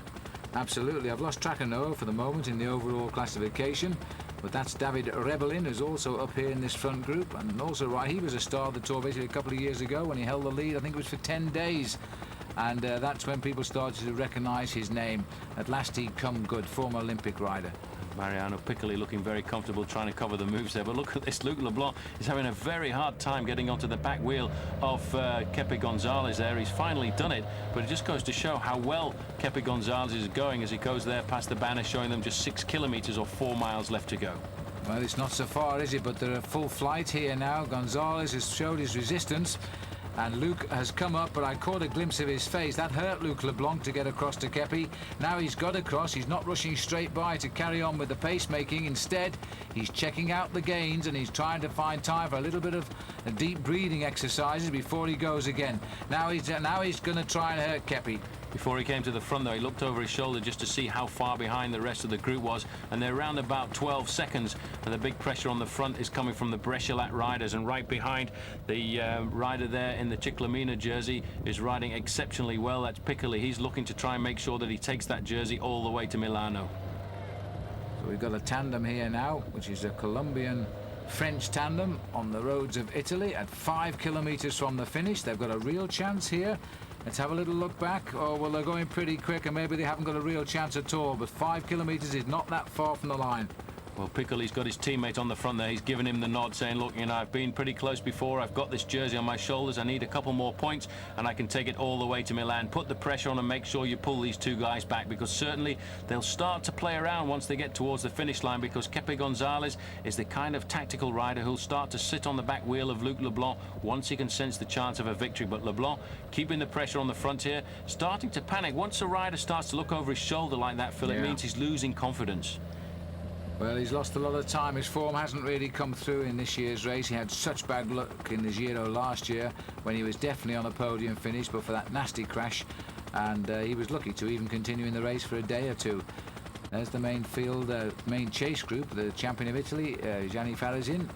Absolutely. I've lost track of Noah for the moment in the overall classification, but that's David Rebellin, who's also up here in this front group, and also right, he was a star of the Tour of Italy a couple of years ago when he held the lead. I think it was for 10 days, and that's when people started to recognise his name. At last he'd come good, former Olympic rider. Mariano Piccoli looking very comfortable trying to cover the moves there, but look at this. Luc Leblanc is having a very hard time getting onto the back wheel of Kepi Gonzales there. He's finally done it, but it just goes to show how well Kepi Gonzales is going as he goes there past the banner, showing them just 6 kilometres or 4 miles left to go. Well, it's not so far, is it? But they're a full flight here now. Gonzales has showed his resistance, and Luc has come up, but I caught a glimpse of his face. That hurt Luc Leblanc to get across to Kepi. Now he's got across. He's not rushing straight by to carry on with the pacemaking. Instead, he's checking out the gains, and he's trying to find time for a little bit of deep breathing exercises before he goes again. Now he's going to try and hurt Kepi. Before he came to the front, though, he looked over his shoulder just to see how far behind the rest of the group was, and they're around about 12 seconds, and the big pressure on the front is coming from the Brescialat riders, and right behind the rider there in the Ciclamina jersey is riding exceptionally well. That's Piccoli. He's looking to try and make sure that he takes that jersey all the way to Milano. So we've got a tandem here now, which is a Colombian-French tandem on the roads of Italy at 5 kilometres from the finish. They've got a real chance here. Let's have a little look back. Oh, well, they're going pretty quick, and maybe they haven't got a real chance at all, but 5 kilometres is not that far from the line. Well, Piccoli's got his teammate on the front there. He's giving him the nod, saying, look, you know, I've been pretty close before. I've got this jersey on my shoulders. I need a couple more points, and I can take it all the way to Milan. Put the pressure on and make sure you pull these two guys back, because certainly they'll start to play around once they get towards the finish line, because Kepi Gonzales is the kind of tactical rider who'll start to sit on the back wheel of Luc Leblanc once he can sense the chance of a victory. But Leblanc keeping the pressure on the front here, starting to panic. Once a rider starts to look over his shoulder like that, Phil, it means he's losing confidence. Well, he's lost a lot of time. His form hasn't really come through in this year's race. He had such bad luck in the Giro last year when he was definitely on a podium finish, but for that nasty crash, and he was lucky to even continue in the race for a day or two. There's the main field, main chase group, the champion of Italy, Gianni Farazin,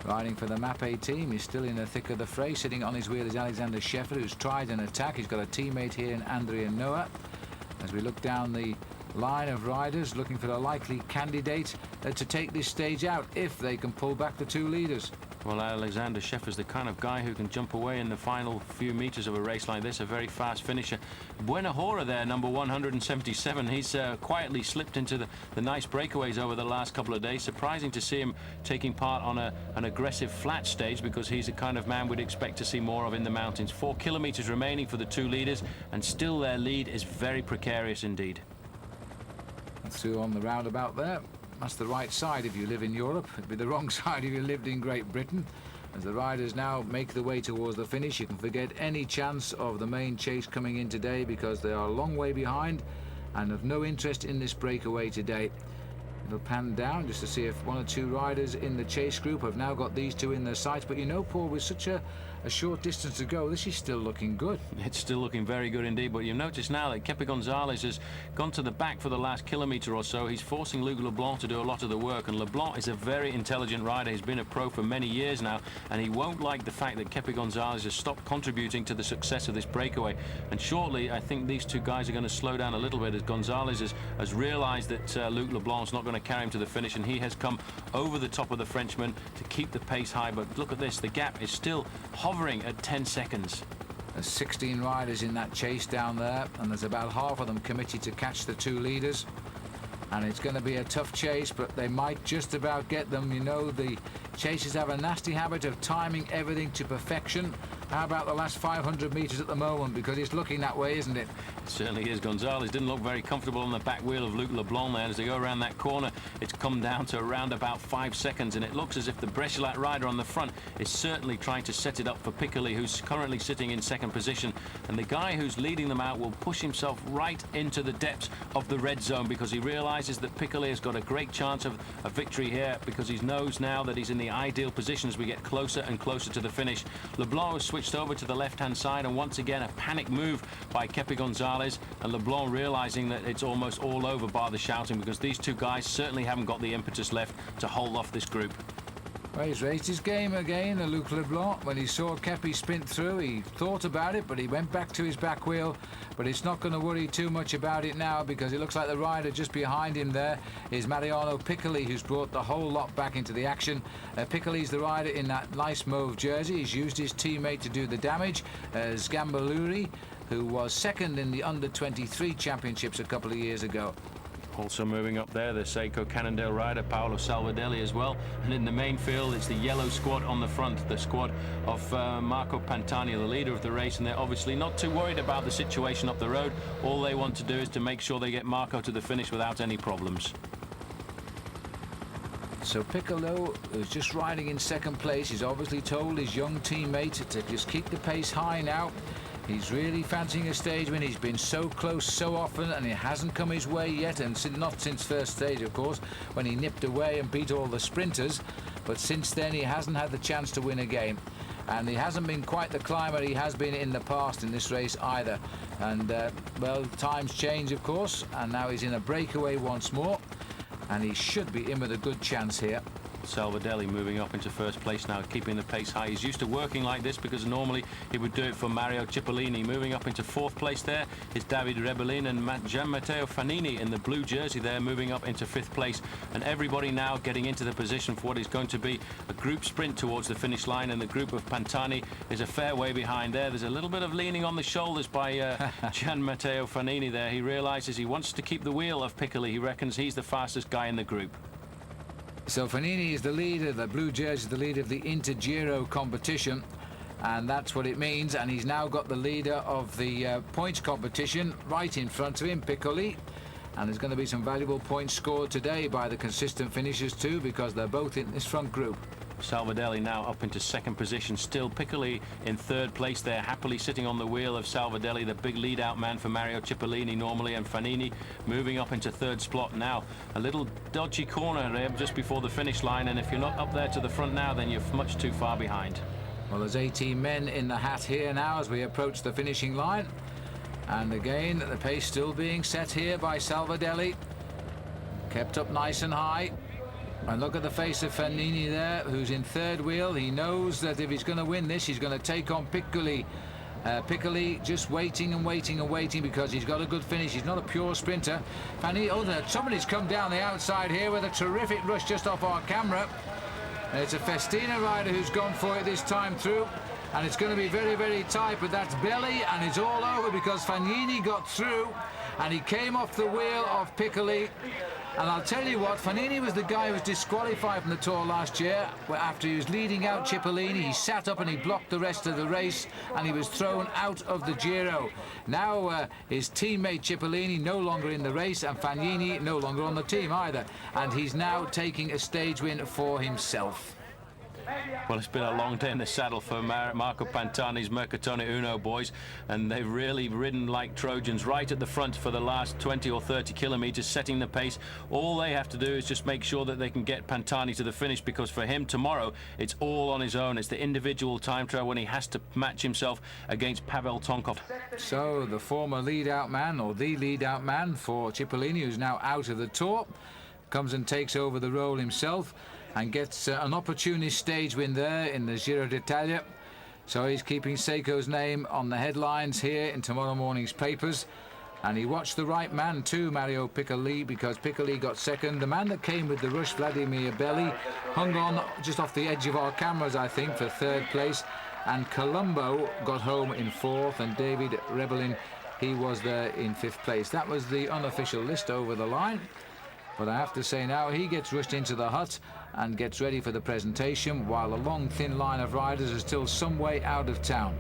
riding for the Mappe team. He's still in the thick of the fray. Sitting on his wheel is Alexander Scheffler, who's tried an attack. He's got a teammate here in Andrea Noah. As we look down the line of riders looking for a likely candidate to take this stage out if they can pull back the two leaders. Well, Alexander Scheffler's the kind of guy who can jump away in the final few metres of a race like this, a very fast finisher. Buenahora there, number 177, he's quietly slipped into the nice breakaways over the last couple of days. Surprising to see him taking part on an aggressive flat stage, because he's the kind of man we'd expect to see more of in the mountains. 4 kilometres remaining for the two leaders, and still their lead is very precarious indeed. Through on the roundabout there. That's the right side if you live in Europe. It'd be the wrong side if you lived in Great Britain. As the riders now make their way towards the finish, you can forget any chance of the main chase coming in today, because they are a long way behind and have no interest in this breakaway today. It'll pan down just to see if one or two riders in the chase group have now got these two in their sights. But you know, Paul, with such a short distance to go, this is still looking good. It's still looking very good indeed, but you've noticed now that Kepi Gonzales has gone to the back for the last kilometre or so. He's forcing Luc Leblanc to do a lot of the work, and Leblanc is a very intelligent rider. He's been a pro for many years now, and he won't like the fact that Kepi Gonzales has stopped contributing to the success of this breakaway. And shortly, I think these two guys are going to slow down a little bit, as Gonzales has realised that Luc Leblanc's not going to carry him to the finish, and he has come over the top of the Frenchman to keep the pace high. But look at this, the gap is still hovering at 10 seconds. There's 16 riders in that chase down there, and there's about half of them committed to catch the two leaders. And it's going to be a tough chase, but they might just about get them. You know, the chasers have a nasty habit of timing everything to perfection. How about the last 500 metres at the moment? Because it's looking that way, isn't it? It certainly is. Gonzales didn't look very comfortable on the back wheel of Luc Leblanc there. As they go around that corner, it's come down to around about 5 seconds, and it looks as if the Brechelat rider on the front is certainly trying to set it up for Piccoli, who's currently sitting in second position. And the guy who's leading them out will push himself right into the depths of the red zone, because he realises that Piccoli has got a great chance of a victory here, because he knows now that he's in the ideal position as we get closer and closer to the finish. Leblanc has switched over to the left-hand side, and once again a panic move by Kepi Gonzales, and Leblanc realising that it's almost all over bar the shouting, because these two guys certainly haven't got the impetus left to hold off this group. Well, he's raised his game again, Luc Leblanc. When he saw Kepi sprint through, he thought about it, but he went back to his back wheel. But it's not going to worry too much about it now, because it looks like the rider just behind him there is Mariano Piccoli, who's brought the whole lot back into the action. Piccoli's the rider in that nice mauve jersey. He's used his teammate to do the damage, Sgambaluri, who was second in the under-23 championships a couple of years ago. Also moving up there, the Seiko Cannondale rider, Paolo Salvadelli as well. And in the main field, it's the yellow squad on the front, the squad of Marco Pantani, the leader of the race. And they're obviously not too worried about the situation up the road. All they want to do is to make sure they get Marco to the finish without any problems. So Piccolo, who's just riding in second place, he's obviously told his young teammate to just keep the pace high now. He's really fancying a stage win. He's been so close so often, and it hasn't come his way yet, and not since first stage, of course, when he nipped away and beat all the sprinters. But since then, he hasn't had the chance to win a game. And he hasn't been quite the climber he has been in the past in this race either. And, well, times change, of course, and now he's in a breakaway once more, and he should be in with a good chance here. Salvadelli moving up into first place now, keeping the pace high. He's used to working like this, because normally he would do it for Mario Cipollini. Moving up into fourth place there is David Rebellin, and Gian Matteo Fanini in the blue jersey there moving up into fifth place. And everybody now getting into the position for what is going to be a group sprint towards the finish line, and the group of Pantani is a fair way behind there. There's a little bit of leaning on the shoulders by Gian Matteo Fanini there. He realises he wants to keep the wheel of Piccoli. He reckons he's the fastest guy in the group. So Fanini is the leader, the blue jersey is the leader of the Inter-Giro competition, and that's what it means. And he's now got the leader of the points competition right in front of him, Piccoli. And there's going to be some valuable points scored today by the consistent finishers too, because they're both in this front group. Salvadelli now up into second position, still Piccoli in third place there, happily sitting on the wheel of Salvadelli, the big lead-out man for Mario Cipollini normally, and Fanini moving up into third spot now. A little dodgy corner there just before the finish line, and if you're not up there to the front now, then you're much too far behind. Well, there's 18 men in the hat here now as we approach the finishing line. And again, the pace still being set here by Salvadelli. Kept up nice and high. And look at the face of Fanini there, who's in third wheel. He knows that if he's going to win this, he's going to take on Piccoli. Piccoli just waiting and waiting and waiting, because he's got a good finish. He's not a pure sprinter. Fanini, oh, somebody's come down the outside here with a terrific rush just off our camera. And it's a Festina rider who's gone for it this time through. And it's going to be very, very tight, but that's Belli, and it's all over because Fanini got through, and he came off the wheel of Piccoli. And I'll tell you what, Fanini was the guy who was disqualified from the Tour last year, where after he was leading out Cipollini, he sat up and he blocked the rest of the race, and he was thrown out of the Giro. Now his teammate Cipollini no longer in the race, and Fanini no longer on the team either, and he's now taking a stage win for himself. Well, it's been a long day in the saddle for Marco Pantani's Mercatone Uno boys, and they've really ridden like Trojans right at the front for the last 20 or 30 kilometres, setting the pace. All they have to do is just make sure that they can get Pantani to the finish, because for him tomorrow it's all on his own. It's the individual time trial when he has to match himself against Pavel Tonkov. So the former lead-out man, or the lead-out man for Cipollini, who's now out of the Tour, comes and takes over the role himself, and gets an opportunist stage win there in the Giro d'Italia. So he's keeping Seiko's name on the headlines here in tomorrow morning's papers. And he watched the right man too, Mario Piccoli, because Piccoli got second. The man that came with the rush, Vladimir Belli, hung on just off the edge of our cameras, I think, for third place. And Colombo got home in fourth, and David Rebellin, he was there in fifth place. That was the unofficial list over the line. But I have to say now, he gets rushed into the hut and gets ready for the presentation, while a long, thin line of riders are still some way out of town.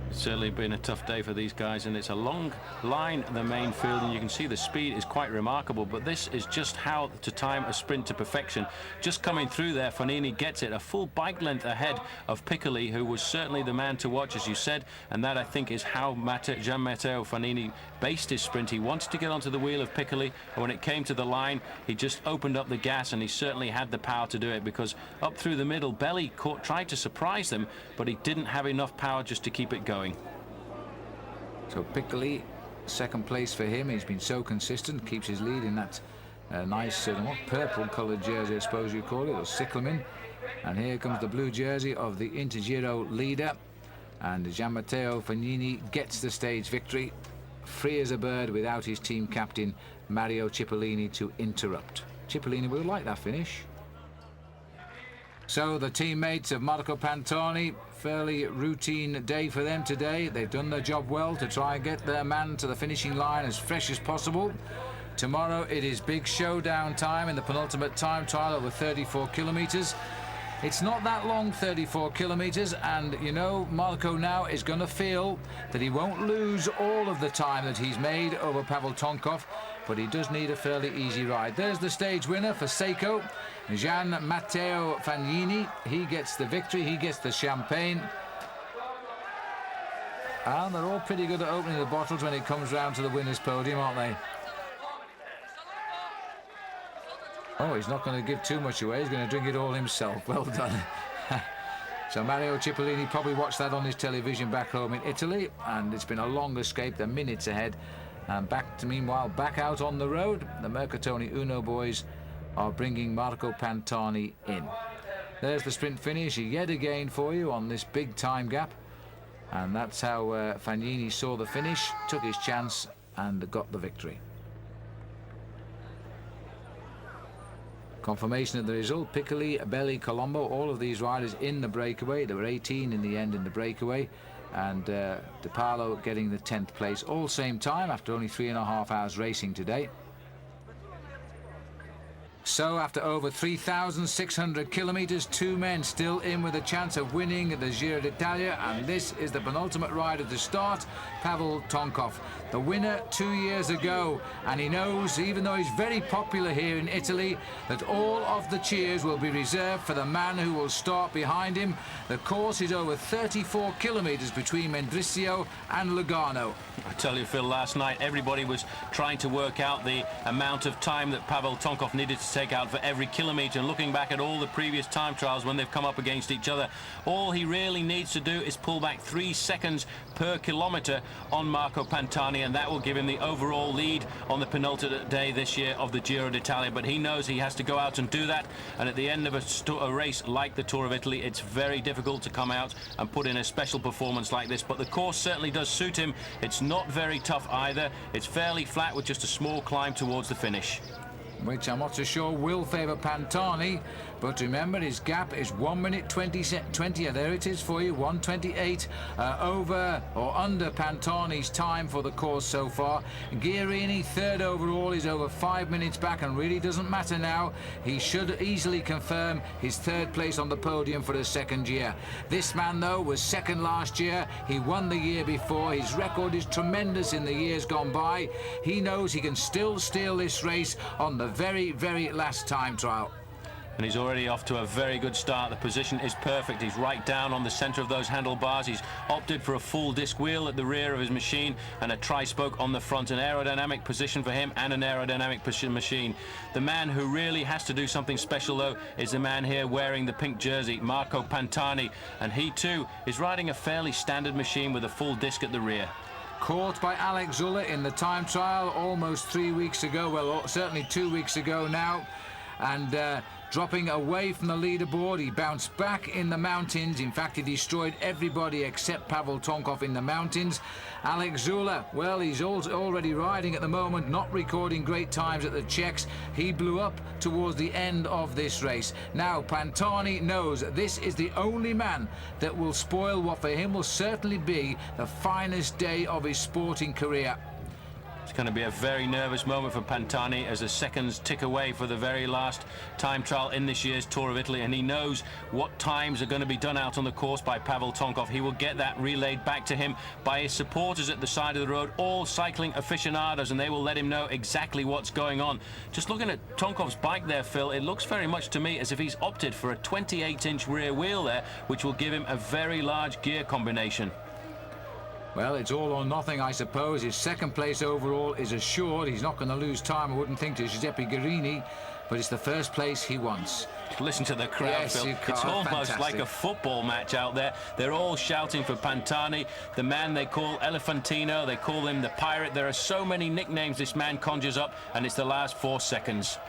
It's certainly been a tough day for these guys, and it's a long line in the main field, and you can see the speed is quite remarkable. But this is just how to time a sprint to perfection. Just coming through there, Fanini gets it a full bike length ahead of Piccoli, who was certainly the man to watch, as you said, and that I think is how Gian Matteo Fanini based his sprint. He wanted to get onto the wheel of Piccoli, and when it came to the line, he just opened up the gas, and he certainly had the power to do it, because up through the middle, Belli tried to surprise them, but he didn't have enough power just to keep it going. So Piccoli, second place for him. He's been so consistent, keeps his lead in that nice purple coloured jersey, I suppose you call it, or cyclamen. And here comes the blue jersey of the Intergiro leader, and Gian Matteo Fanini gets the stage victory, free as a bird without his team captain Mario Cipollini to interrupt. Cipollini will like that finish. So the teammates of Marco Pantani, fairly routine day for them today. They've done their job well to try and get their man to the finishing line as fresh as possible. Tomorrow it is big showdown time in the penultimate time trial over 34 kilometres. It's not that long, 34 kilometres, and you know Marco now is going to feel that he won't lose all of the time that he's made over Pavel Tonkov, but he does need a fairly easy ride. There's the stage winner for Seiko, Gian Matteo Fanini. He gets the victory, he gets the champagne. And they're all pretty good at opening the bottles when it comes round to the winner's podium, aren't they? Oh, he's not going to give too much away. He's going to drink it all himself. Well done. So Mario Cipollini probably watched that on his television back home in Italy, and it's been a long escape. They're minutes ahead. And meanwhile, back out on the road, the Mercatoni Uno boys are bringing Marco Pantani in. There's the sprint finish yet again for you on this big time gap. And that's how Fanini saw the finish, took his chance, and got the victory. Confirmation of the result, Piccoli, Belli, Colombo, all of these riders in the breakaway. There were 18 in the end in the breakaway, and De Paolo getting the 10th place, all same time after only 3.5 hours racing today. So after over 3,600 kilometres, two men still in with a chance of winning the Giro d'Italia, and this is the penultimate rider to start, Pavel Tonkov. The winner 2 years ago, and he knows, even though he's very popular here in Italy, that all of the cheers will be reserved for the man who will start behind him. The course is over 34 kilometres between Mendrisio and Lugano. I tell you, Phil, last night everybody was trying to work out the amount of time that Pavel Tonkov needed to take out for every kilometre, and looking back at all the previous time trials when they've come up against each other, all he really needs to do is pull back 3 seconds per kilometre on Marco Pantani, and that will give him the overall lead on the penultimate day this year of the Giro d'Italia. But he knows he has to go out and do that, and at the end of a race like the Tour of Italy, it's very difficult to come out and put in a special performance like this. But the course certainly does suit him. It's not very tough either. It's fairly flat with just a small climb towards the finish, which I'm not so sure will favour Pantani, but remember his gap is 1 minute 20, there it is for you, 1:28 over or under Pantani's time for the course so far. Guerini, third overall, is over 5 minutes back, and really doesn't matter now. He should easily confirm his third place on the podium for a second year. This man, though, was second last year. He won the year before. His record is tremendous in the years gone by. He knows he can still steal this race on the very, very last time trial. And he's already off to a very good start. The position is perfect. He's right down on the centre of those handlebars. He's opted for a full disc wheel at the rear of his machine and a tri-spoke on the front. An aerodynamic position for him and an aerodynamic machine. The man who really has to do something special, though, is the man here wearing the pink jersey, Marco Pantani. And he, too, is riding a fairly standard machine with a full disc at the rear. Caught by Alex Zulle in the time trial almost 3 weeks ago, well, certainly 2 weeks ago now, and dropping away from the leaderboard. He bounced back in the mountains. In fact, he destroyed everybody except Pavel Tonkov in the mountains. Alex Zulle, well, he's already riding at the moment, not recording great times at the Czechs. He blew up towards the end of this race. Now, Pantani knows this is the only man that will spoil what for him will certainly be the finest day of his sporting career. It's going to be a very nervous moment for Pantani as the seconds tick away for the very last time trial in this year's Tour of Italy, and he knows what times are going to be done out on the course by Pavel Tonkov. He will get that relayed back to him by his supporters at the side of the road, all cycling aficionados, and they will let him know exactly what's going on. Just looking at Tonkov's bike there, Phil, it looks very much to me as if he's opted for a 28-inch rear wheel there, which will give him a very large gear combination. Well, it's all or nothing, I suppose. His second place overall is assured. He's not going to lose time, I wouldn't think, to Giuseppe Guerini, but it's the first place he wants. Listen to the crowd, Yes, Phil. It's almost like a football match out there. They're all shouting for Pantani, the man they call Elefantino. They call him the Pirate. There are so many nicknames this man conjures up, and it's the last 4 seconds.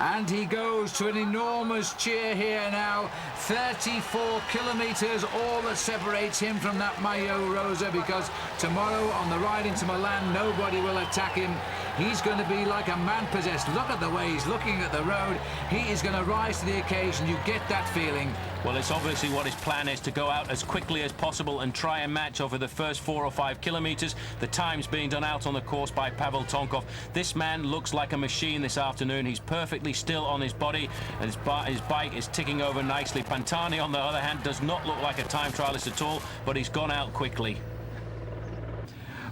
And he goes to an enormous cheer here now. 34 kilometres, all that separates him from that Maillot Rosa, because tomorrow on the ride into Milan, nobody will attack him. He's going to be like a man possessed. Look at the way he's looking at the road. He is going to rise to the occasion. You get that feeling. Well, it's obviously what his plan is, to go out as quickly as possible and try and match over the first 4 or 5 kilometres the times being done out on the course by Pavel Tonkov. This man looks like a machine this afternoon. He's perfectly still on his body, and his bike is ticking over nicely. Pantani, on the other hand, does not look like a time trialist at all, but he's gone out quickly.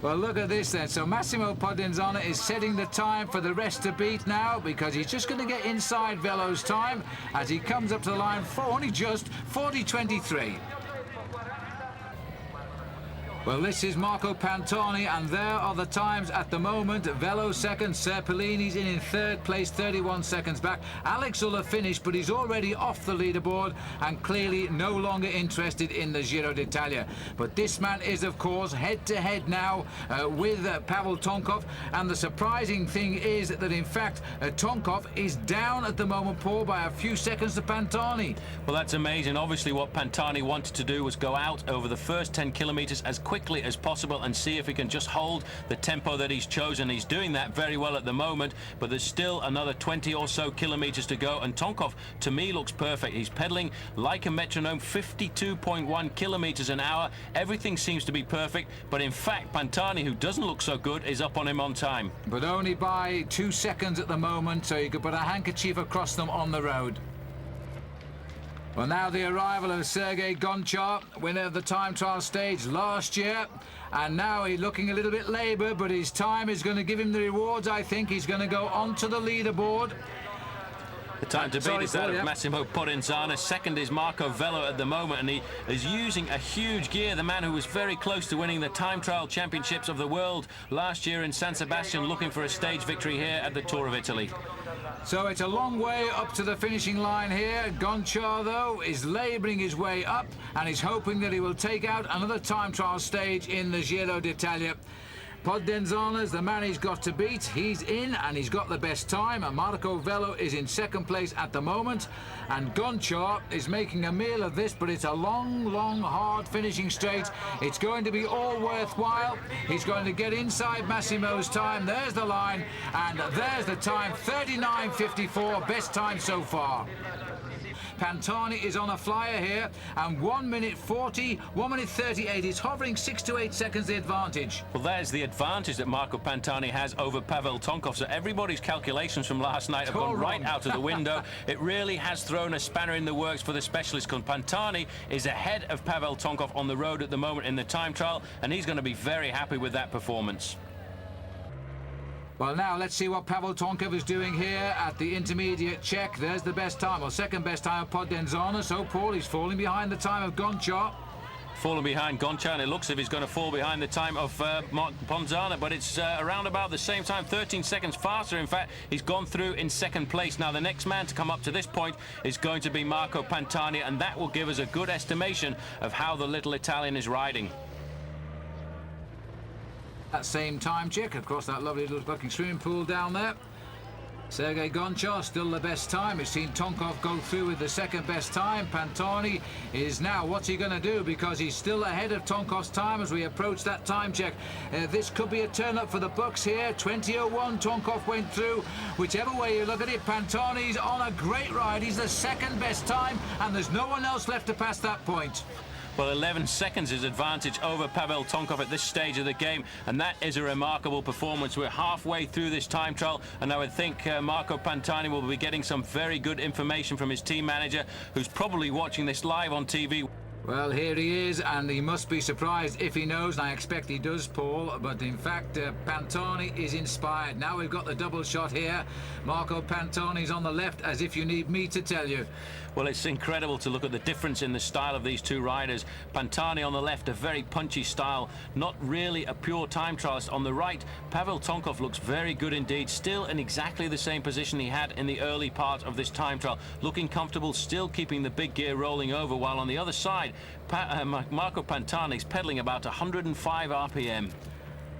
Well, look at this then. So Massimo Podenzana is setting the time for the rest to beat now, because he's just going to get inside Velo's time as he comes up to the line for only just 40.23. Well, this is Marco Pantani, and there are the times at the moment. Velo second, Serpellini's in third place, 31 seconds back. Alex Zulle finished, but he's already off the leaderboard and clearly no longer interested in the Giro d'Italia. But this man is, of course, head-to-head now with Pavel Tonkov, and the surprising thing is that, in fact, Tonkov is down at the moment, Paul, by a few seconds to Pantani. Well, that's amazing. Obviously, what Pantani wanted to do was go out over the first 10 kilometres as quickly as possible and see if he can just hold the tempo that he's chosen. He's doing that very well at the moment, but there's still another 20 or so kilometres to go, and Tonkov, to me, looks perfect. He's pedaling like a metronome, 52.1 kilometres an hour. Everything seems to be perfect, but in fact, Pantani, who doesn't look so good, is up on him on time. But only by 2 seconds at the moment, so you could put a handkerchief across them on the road. Well, now the arrival of Sergei Gonchar, winner of the time trial stage last year, and now he's looking a little bit laboured, but his time is going to give him the rewards. I think he's going to go onto the leaderboard. The time to beat is that of Massimo Podenzana. Second is Marco Velo at the moment, and he is using a huge gear. The man who was very close to winning the time trial championships of the world last year in San Sebastian, looking for a stage victory here at the Tour of Italy. So it's a long way up to the finishing line here. Gonchar, though, is labouring his way up, and he's hoping that he will take out another time trial stage in the Giro d'Italia. Podenzana's the man he's got to beat. He's in, and he's got the best time. And Marco Velo is in second place at the moment. And Gonchar is making a meal of this, but it's a long, long, hard finishing straight. It's going to be all worthwhile. He's going to get inside Massimo's time. There's the line, and there's the time, 39.54, best time so far. Pantani is on a flyer here, and 1 minute 40, 1 minute 38. He's hovering 6 to 8 seconds the advantage. Well, there's the advantage that Marco Pantani has over Pavel Tonkov. So everybody's calculations from last night have gone right out of the window. It really has thrown a spanner in the works for the specialist, because Pantani is ahead of Pavel Tonkov on the road at the moment in the time trial, and he's going to be very happy with that performance. Well, now let's see what Pavel Tonkov is doing here at the intermediate check. There's the best time, or second best time of Podenzana. So, Paul, he's falling behind the time of Gonchar. Falling behind Gonchar, and it looks as if he's going to fall behind the time of Ponzana, but it's around about the same time, 13 seconds faster. In fact, he's gone through in second place. Now, the next man to come up to this point is going to be Marco Pantani, and that will give us a good estimation of how the little Italian is riding. That same time check across that lovely little looking swimming pool down there. Sergei Gonchar still the best time. We've seen Tonkov go through with the second best time. Pantani is now, what's he going to do? Because he's still ahead of Tonkov's time as we approach that time check. This could be a turn up for the Bucks here. 20.01 Tonkov went through. Whichever way you look at it, Pantani's on a great ride. He's the second best time, and there's no one else left to pass that point. Well, 11 seconds is advantage over Pavel Tonkov at this stage of the game, and that is a remarkable performance. We're halfway through this time trial, and I would think Marco Pantani will be getting some very good information from his team manager, who's probably watching this live on TV. Well, here he is, and he must be surprised if he knows, and I expect he does, Paul. But in fact, Pantani is inspired. Now we've got the double shot here. Marco Pantani's on the left, as if you need me to tell you. Well, it's incredible to look at the difference in the style of these two riders. Pantani on the left, a very punchy style, not really a pure time trialist. On the right, Pavel Tonkov looks very good indeed, still in exactly the same position he had in the early part of this time trial, looking comfortable, still keeping the big gear rolling over, while on the other side, Marco Pantani's pedaling about 105 RPM.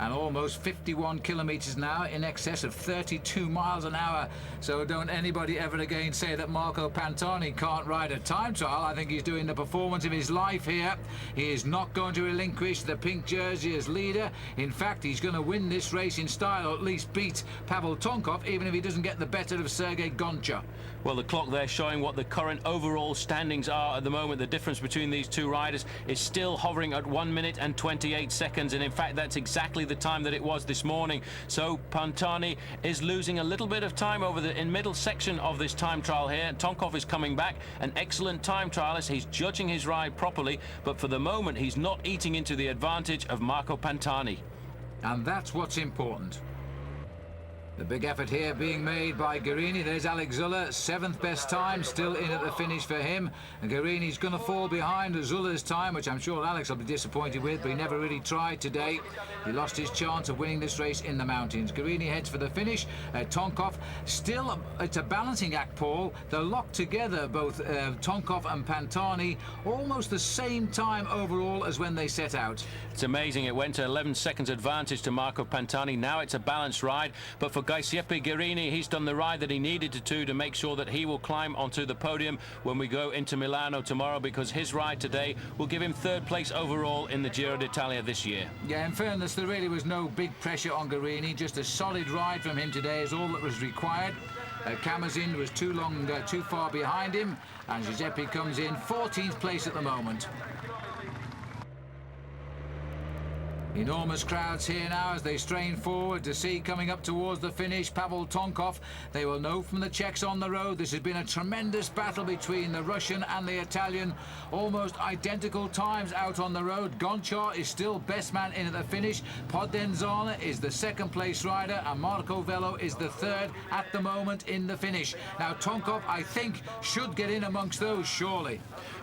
And almost 51 kilometres an hour, in excess of 32 miles an hour. So don't anybody ever again say that Marco Pantani can't ride a time trial. I think he's doing the performance of his life here. He is not going to relinquish the pink jersey as leader. In fact, he's going to win this race in style, or at least beat Pavel Tonkov, even if he doesn't get the better of Sergei Goncha. Well, the clock there showing what the current overall standings are at the moment. The difference between these two riders is still hovering at 1 minute and 28 seconds, and in fact that's exactly the time that it was this morning. So Pantani is losing a little bit of time over the middle section of this time trial here. Tonkov is coming back, an excellent time trialist. He's judging his ride properly, but for the moment he's not eating into the advantage of Marco Pantani. And that's what's important. The big effort here being made by Guerini. There's Alex Zulle, 7th best time, still in at the finish for him. And Guerini's going to fall behind Zulle's time, which I'm sure Alex will be disappointed with, but he never really tried today. He lost his chance of winning this race in the mountains. Guerini heads for the finish. Tonkov, still, it's a balancing act, Paul. They're locked together, both Tonkov and Pantani, almost the same time overall as when they set out. It's amazing. It went to 11 seconds advantage to Marco Pantani. Now it's a balanced ride, but for Giuseppe Guerini, he's done the ride that he needed to make sure that he will climb onto the podium when we go into Milano tomorrow, because his ride today will give him 3rd place overall in the Giro d'Italia this year. Yeah, in fairness, there really was no big pressure on Guerini. Just a solid ride from him today is all that was required. Camazin was too far behind him, and Giuseppe comes in 14th place at the moment. Enormous crowds here now as they strain forward to see coming up towards the finish Pavel Tonkov. They will know from the checks on the road this has been a tremendous battle between the Russian and the Italian. Almost identical times out on the road. Goncha is still best man in at the finish. Podenzana is the 2nd place rider, and Marco Velo is the 3rd at the moment in the finish. Now Tonkov, I think, should get in amongst those, surely.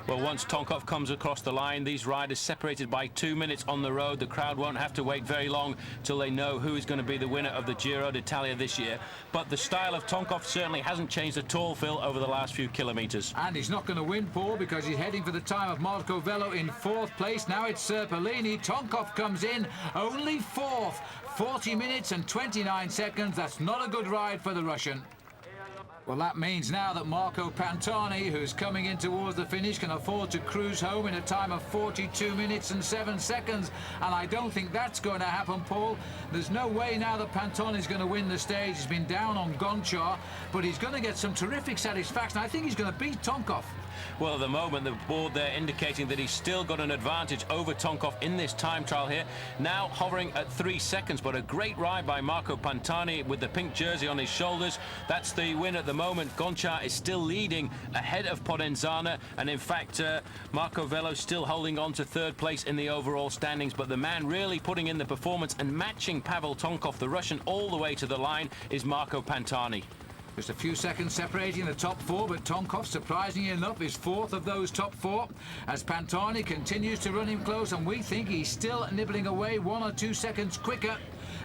Well, once Tonkov comes across the line, these riders separated by 2 minutes on the road. The crowd won't have to wait very long till they know who is going to be the winner of the Giro d'Italia this year. But the style of Tonkov certainly hasn't changed at all, Phil, over the last few kilometres. And he's not going to win, Paul, because he's heading for the time of Marco Velo in 4th place. Now it's Serpellini. Tonkov comes in only 4th. 40 minutes and 29 seconds. That's not a good ride for the Russian. Well, that means now that Marco Pantani, who's coming in towards the finish, can afford to cruise home in a time of 42 minutes and 7 seconds. And I don't think that's going to happen, Paul. There's no way now that Pantani's going to win the stage. He's been down on Goncha, but he's going to get some terrific satisfaction. I think he's going to beat Tonkov. Well, at the moment, the board there indicating that he's still got an advantage over Tonkov in this time trial here. Now hovering at 3 seconds, but a great ride by Marco Pantani with the pink jersey on his shoulders. That's the win at the moment. Goncha is still leading ahead of Podenzana, and in fact, Marco Velo still holding on to 3rd place in the overall standings, but the man really putting in the performance and matching Pavel Tonkov, the Russian, all the way to the line is Marco Pantani. Just a few seconds separating the top 4, but Tonkov, surprisingly enough, is 4th of those top 4 as Pantani continues to run him close, and we think he's still nibbling away 1 or 2 seconds quicker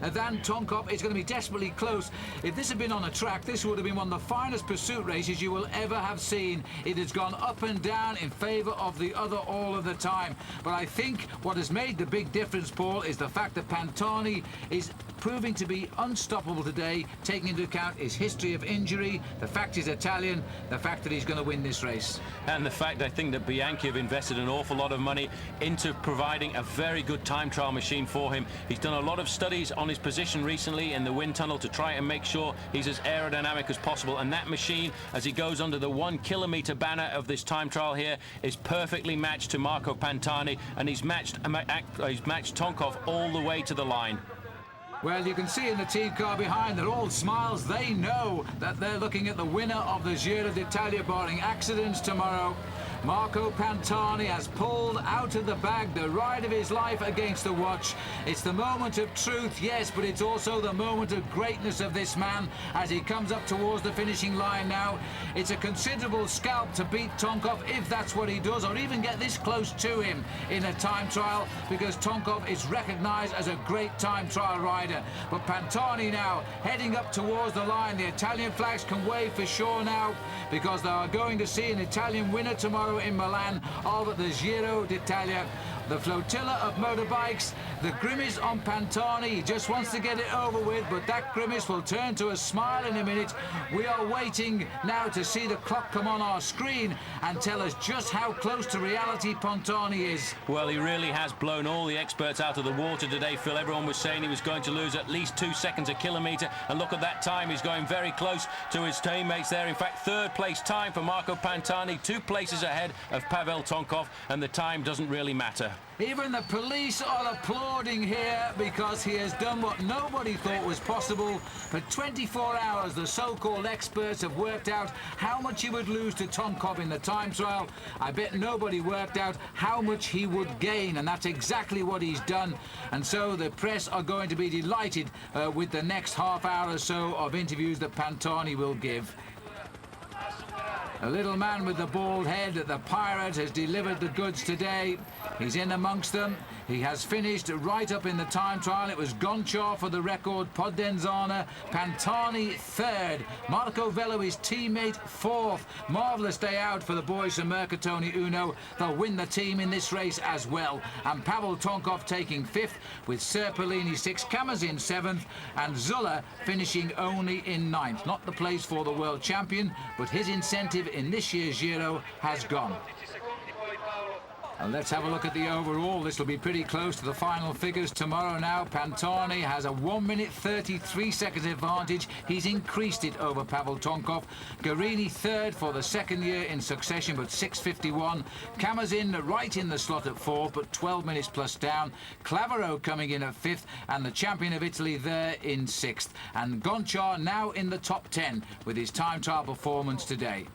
than Tonkov. It's going to be desperately close. If this had been on a track, this would have been one of the finest pursuit races you will ever have seen. It has gone up and down in favour of the other all of the time. But I think what has made the big difference, Paul, is the fact that Pantani is proving to be unstoppable today, taking into account his history of injury, the fact he's Italian, the fact that he's going to win this race. And the fact, I think, that Bianchi have invested an awful lot of money into providing a very good time trial machine for him. He's done a lot of studies on his position recently in the wind tunnel to try and make sure he's as aerodynamic as possible. And that machine, as he goes under the 1 kilometre banner of this time trial here, is perfectly matched to Marco Pantani, and he's matched Tonkov all the way to the line. Well, you can see in the team car behind, they're all smiles. They know that they're looking at the winner of the Giro d'Italia, barring accidents tomorrow. Marco Pantani has pulled out of the bag the ride of his life against the watch. It's the moment of truth, yes, but it's also the moment of greatness of this man as he comes up towards the finishing line now. It's a considerable scalp to beat Tonkov, if that's what he does, or even get this close to him in a time trial, because Tonkov is recognised as a great time trial rider. But Pantani now heading up towards the line. The Italian flags can wave for sure now, because they are going to see an Italian winner tomorrow in Milan of the Giro d'Italia. The flotilla of motorbikes, the grimace on Pantani, he just wants to get it over with, but that grimace will turn to a smile in a minute. We are waiting now to see the clock come on our screen and tell us just how close to reality Pantani is. Well, he really has blown all the experts out of the water today, Phil. Everyone was saying he was going to lose at least 2 seconds a kilometre, and look at that time. He's going very close to his teammates there. In fact, third place time for Marco Pantani, 2 places ahead of Pavel Tonkov, and the time doesn't really matter. Even the police are applauding here because he has done what nobody thought was possible. For 24 hours, the so-called experts have worked out how much he would lose to Tonkov in the time trial. I bet nobody worked out how much he would gain, and that's exactly what he's done. And so the press are going to be delighted with the next half hour or so of interviews that Pantani will give. A little man with the bald head, the pirate, has delivered the goods today. He's in amongst them. He has finished right up in the time trial. It was Gonchar for the record, Podenzana, Pantani third, Marco Velo, his teammate, fourth. Marvellous day out for the boys from Mercatoni Uno. They'll win the team in this race as well. And Pavel Tonkov taking fifth, with Serpellini sixth, Camazin seventh, and Zulle finishing only in ninth. Not the place for the world champion, but his incentive in this year's Giro has gone. And let's have a look at the overall. This will be pretty close to the final figures tomorrow now. Pantani has a 1 minute 33 seconds advantage. He's increased it over Pavel Tonkov. Guerini third for the second year in succession, but 6:51. Camazin right in the slot at fourth, but 12 minutes plus down. Clavero coming in at fifth, and the champion of Italy there in sixth. And Gonchar now in the top 10 with his time trial performance today.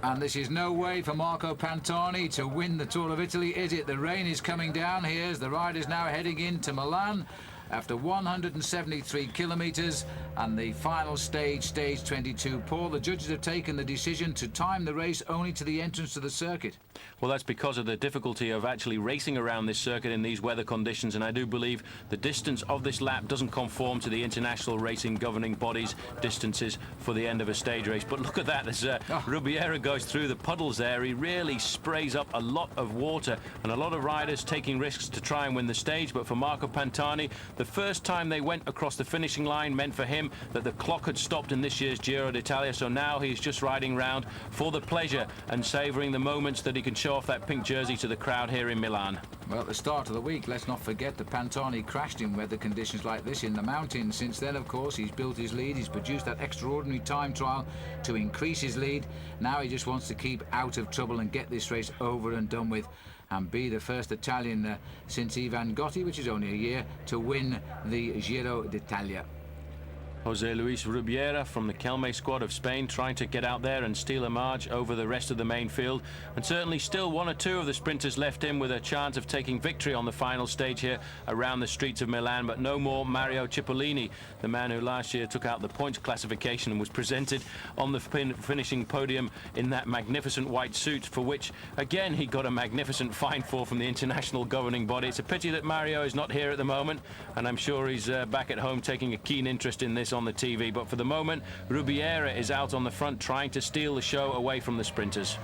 And this is no way for Marco Pantani to win the Tour of Italy, is it? The rain is coming down. Here's the riders now heading into Milan after 173 kilometres, and the final stage, stage 22. Paul, the judges have taken the decision to time the race only to the entrance to the circuit. Well, that's because of the difficulty of actually racing around this circuit in these weather conditions, and I do believe the distance of this lap doesn't conform to the international racing governing body's distances for the end of a stage race. But look at that, as Rubiera goes through the puddles there. He really sprays up a lot of water, and a lot of riders taking risks to try and win the stage. But for Marco Pantani, the first time they went across the finishing line meant for him that the clock had stopped in this year's Giro d'Italia, so now he's just riding round for the pleasure and savouring the moments that he can show off that pink jersey to the crowd here in Milan. Well, at the start of the week, let's not forget that Pantani crashed in weather conditions like this in the mountains. Since then, of course, he's built his lead. He's produced that extraordinary time trial to increase his lead. Now he just wants to keep out of trouble and get this race over and done with, and be the first Italian since Ivan Gotti, which is only a year, to win the Giro d'Italia. José Luis Rubiera from the Kelme squad of Spain trying to get out there and steal a march over the rest of the main field, and certainly still one or two of the sprinters left him with a chance of taking victory on the final stage here around the streets of Milan, but no more Mario Cipollini, the man who last year took out the points classification and was presented on the finishing podium in that magnificent white suit, for which again he got a magnificent fine for from the international governing body. It's a pity that Mario is not here at the moment, and I'm sure he's back at home taking a keen interest in this on the TV, but for the moment Rubiera is out on the front trying to steal the show away from the sprinters.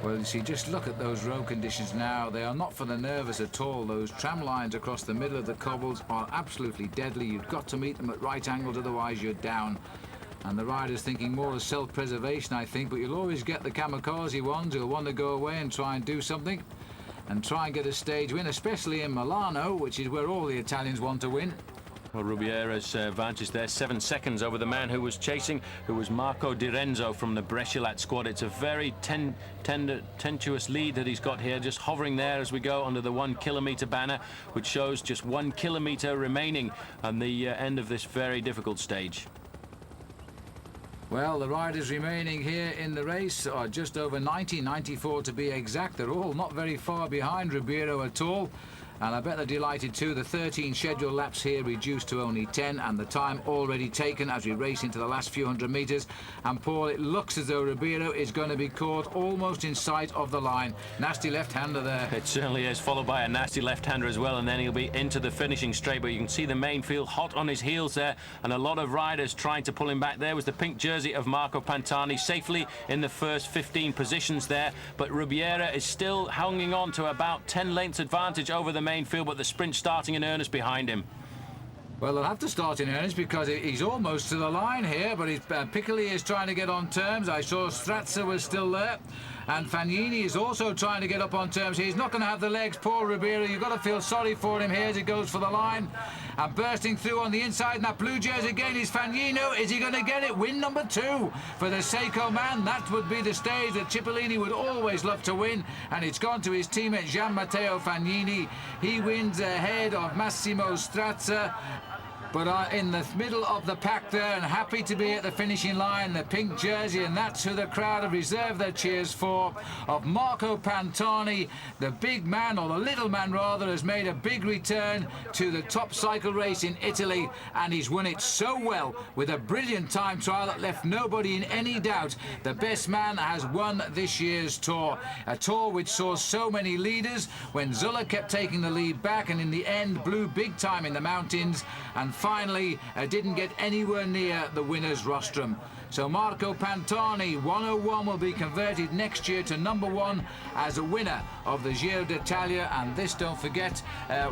Well, you see, just look at those road conditions now. They are not for the nervous at all. Those tram lines across the middle of the cobbles are absolutely deadly. You've got to meet them at right angles, otherwise you're down. And the rider's thinking more of self-preservation, I think, but you'll always get the kamikaze ones who'll want to go away and try and do something. and try and get a stage win, especially in Milano, which is where all the Italians want to win. Well, Rubiera's advantage there, 7 seconds over the man who was chasing, who was Marco Di Renzo from the Brescialat squad. It's a very tenuous lead that he's got here, just hovering there as we go under the 1 kilometre banner, which shows just 1 kilometre remaining on the end of this very difficult stage. Well, the riders remaining here in the race are just over 90, 94 to be exact. They're all not very far behind Ribeiro at all. And I bet they're delighted too. The 13 scheduled laps here reduced to only 10, and the time already taken as we race into the last few hundred metres. And Paul, it looks as though Ribeiro is going to be caught almost in sight of the line. Nasty left-hander there. It certainly is, followed by a nasty left-hander as well, and then he'll be into the finishing straight. But you can see the main field hot on his heels there, and a lot of riders trying to pull him back. There was the pink jersey of Marco Pantani, safely in the first 15 positions there. But Rubiera is still hanging on to about 10 lengths advantage over the main field, but the sprint starting in earnest behind him. Well, they'll have to start in earnest because he's almost to the line here, but Piccoli is trying to get on terms. I saw Strazza was still there, and Fagnini is also trying to get up on terms. He's not going to have the legs, poor Ribeiro. You've got to feel sorry for him here as he goes for the line. And bursting through on the inside, and that blue jersey again is Fagnino. Is he going to get it? Win number 2 for the Seiko man. That would be the stage that Cipollini would always love to win, and it's gone to his teammate Gian Matteo Fagnini. He wins ahead of Massimo Strazza, but in the middle of the pack there, and happy to be at the finishing line, the pink jersey, and that's who the crowd have reserved their cheers for, of Marco Pantani. The big man, or the little man rather, has made a big return to the top cycle race in Italy, and he's won it so well with a brilliant time trial that left nobody in any doubt. The best man has won this year's Tour, a Tour which saw so many leaders when Zulle kept taking the lead back, and in the end blew big time in the mountains, and finally didn't get anywhere near the winner's rostrum. So Marco Pantani, 101, will be converted next year to number 1 as a winner of the Giro d'Italia. And this, don't forget,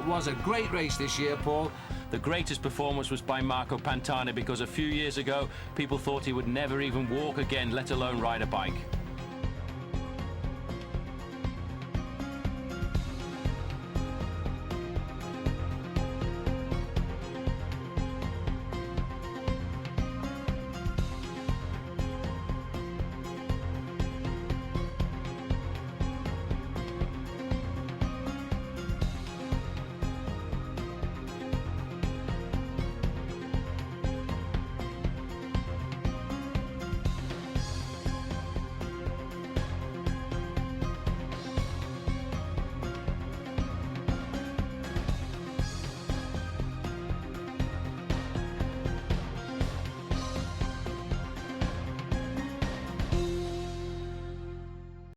was a great race this year, Paul. The greatest performance was by Marco Pantani, because a few years ago people thought he would never even walk again, let alone ride a bike.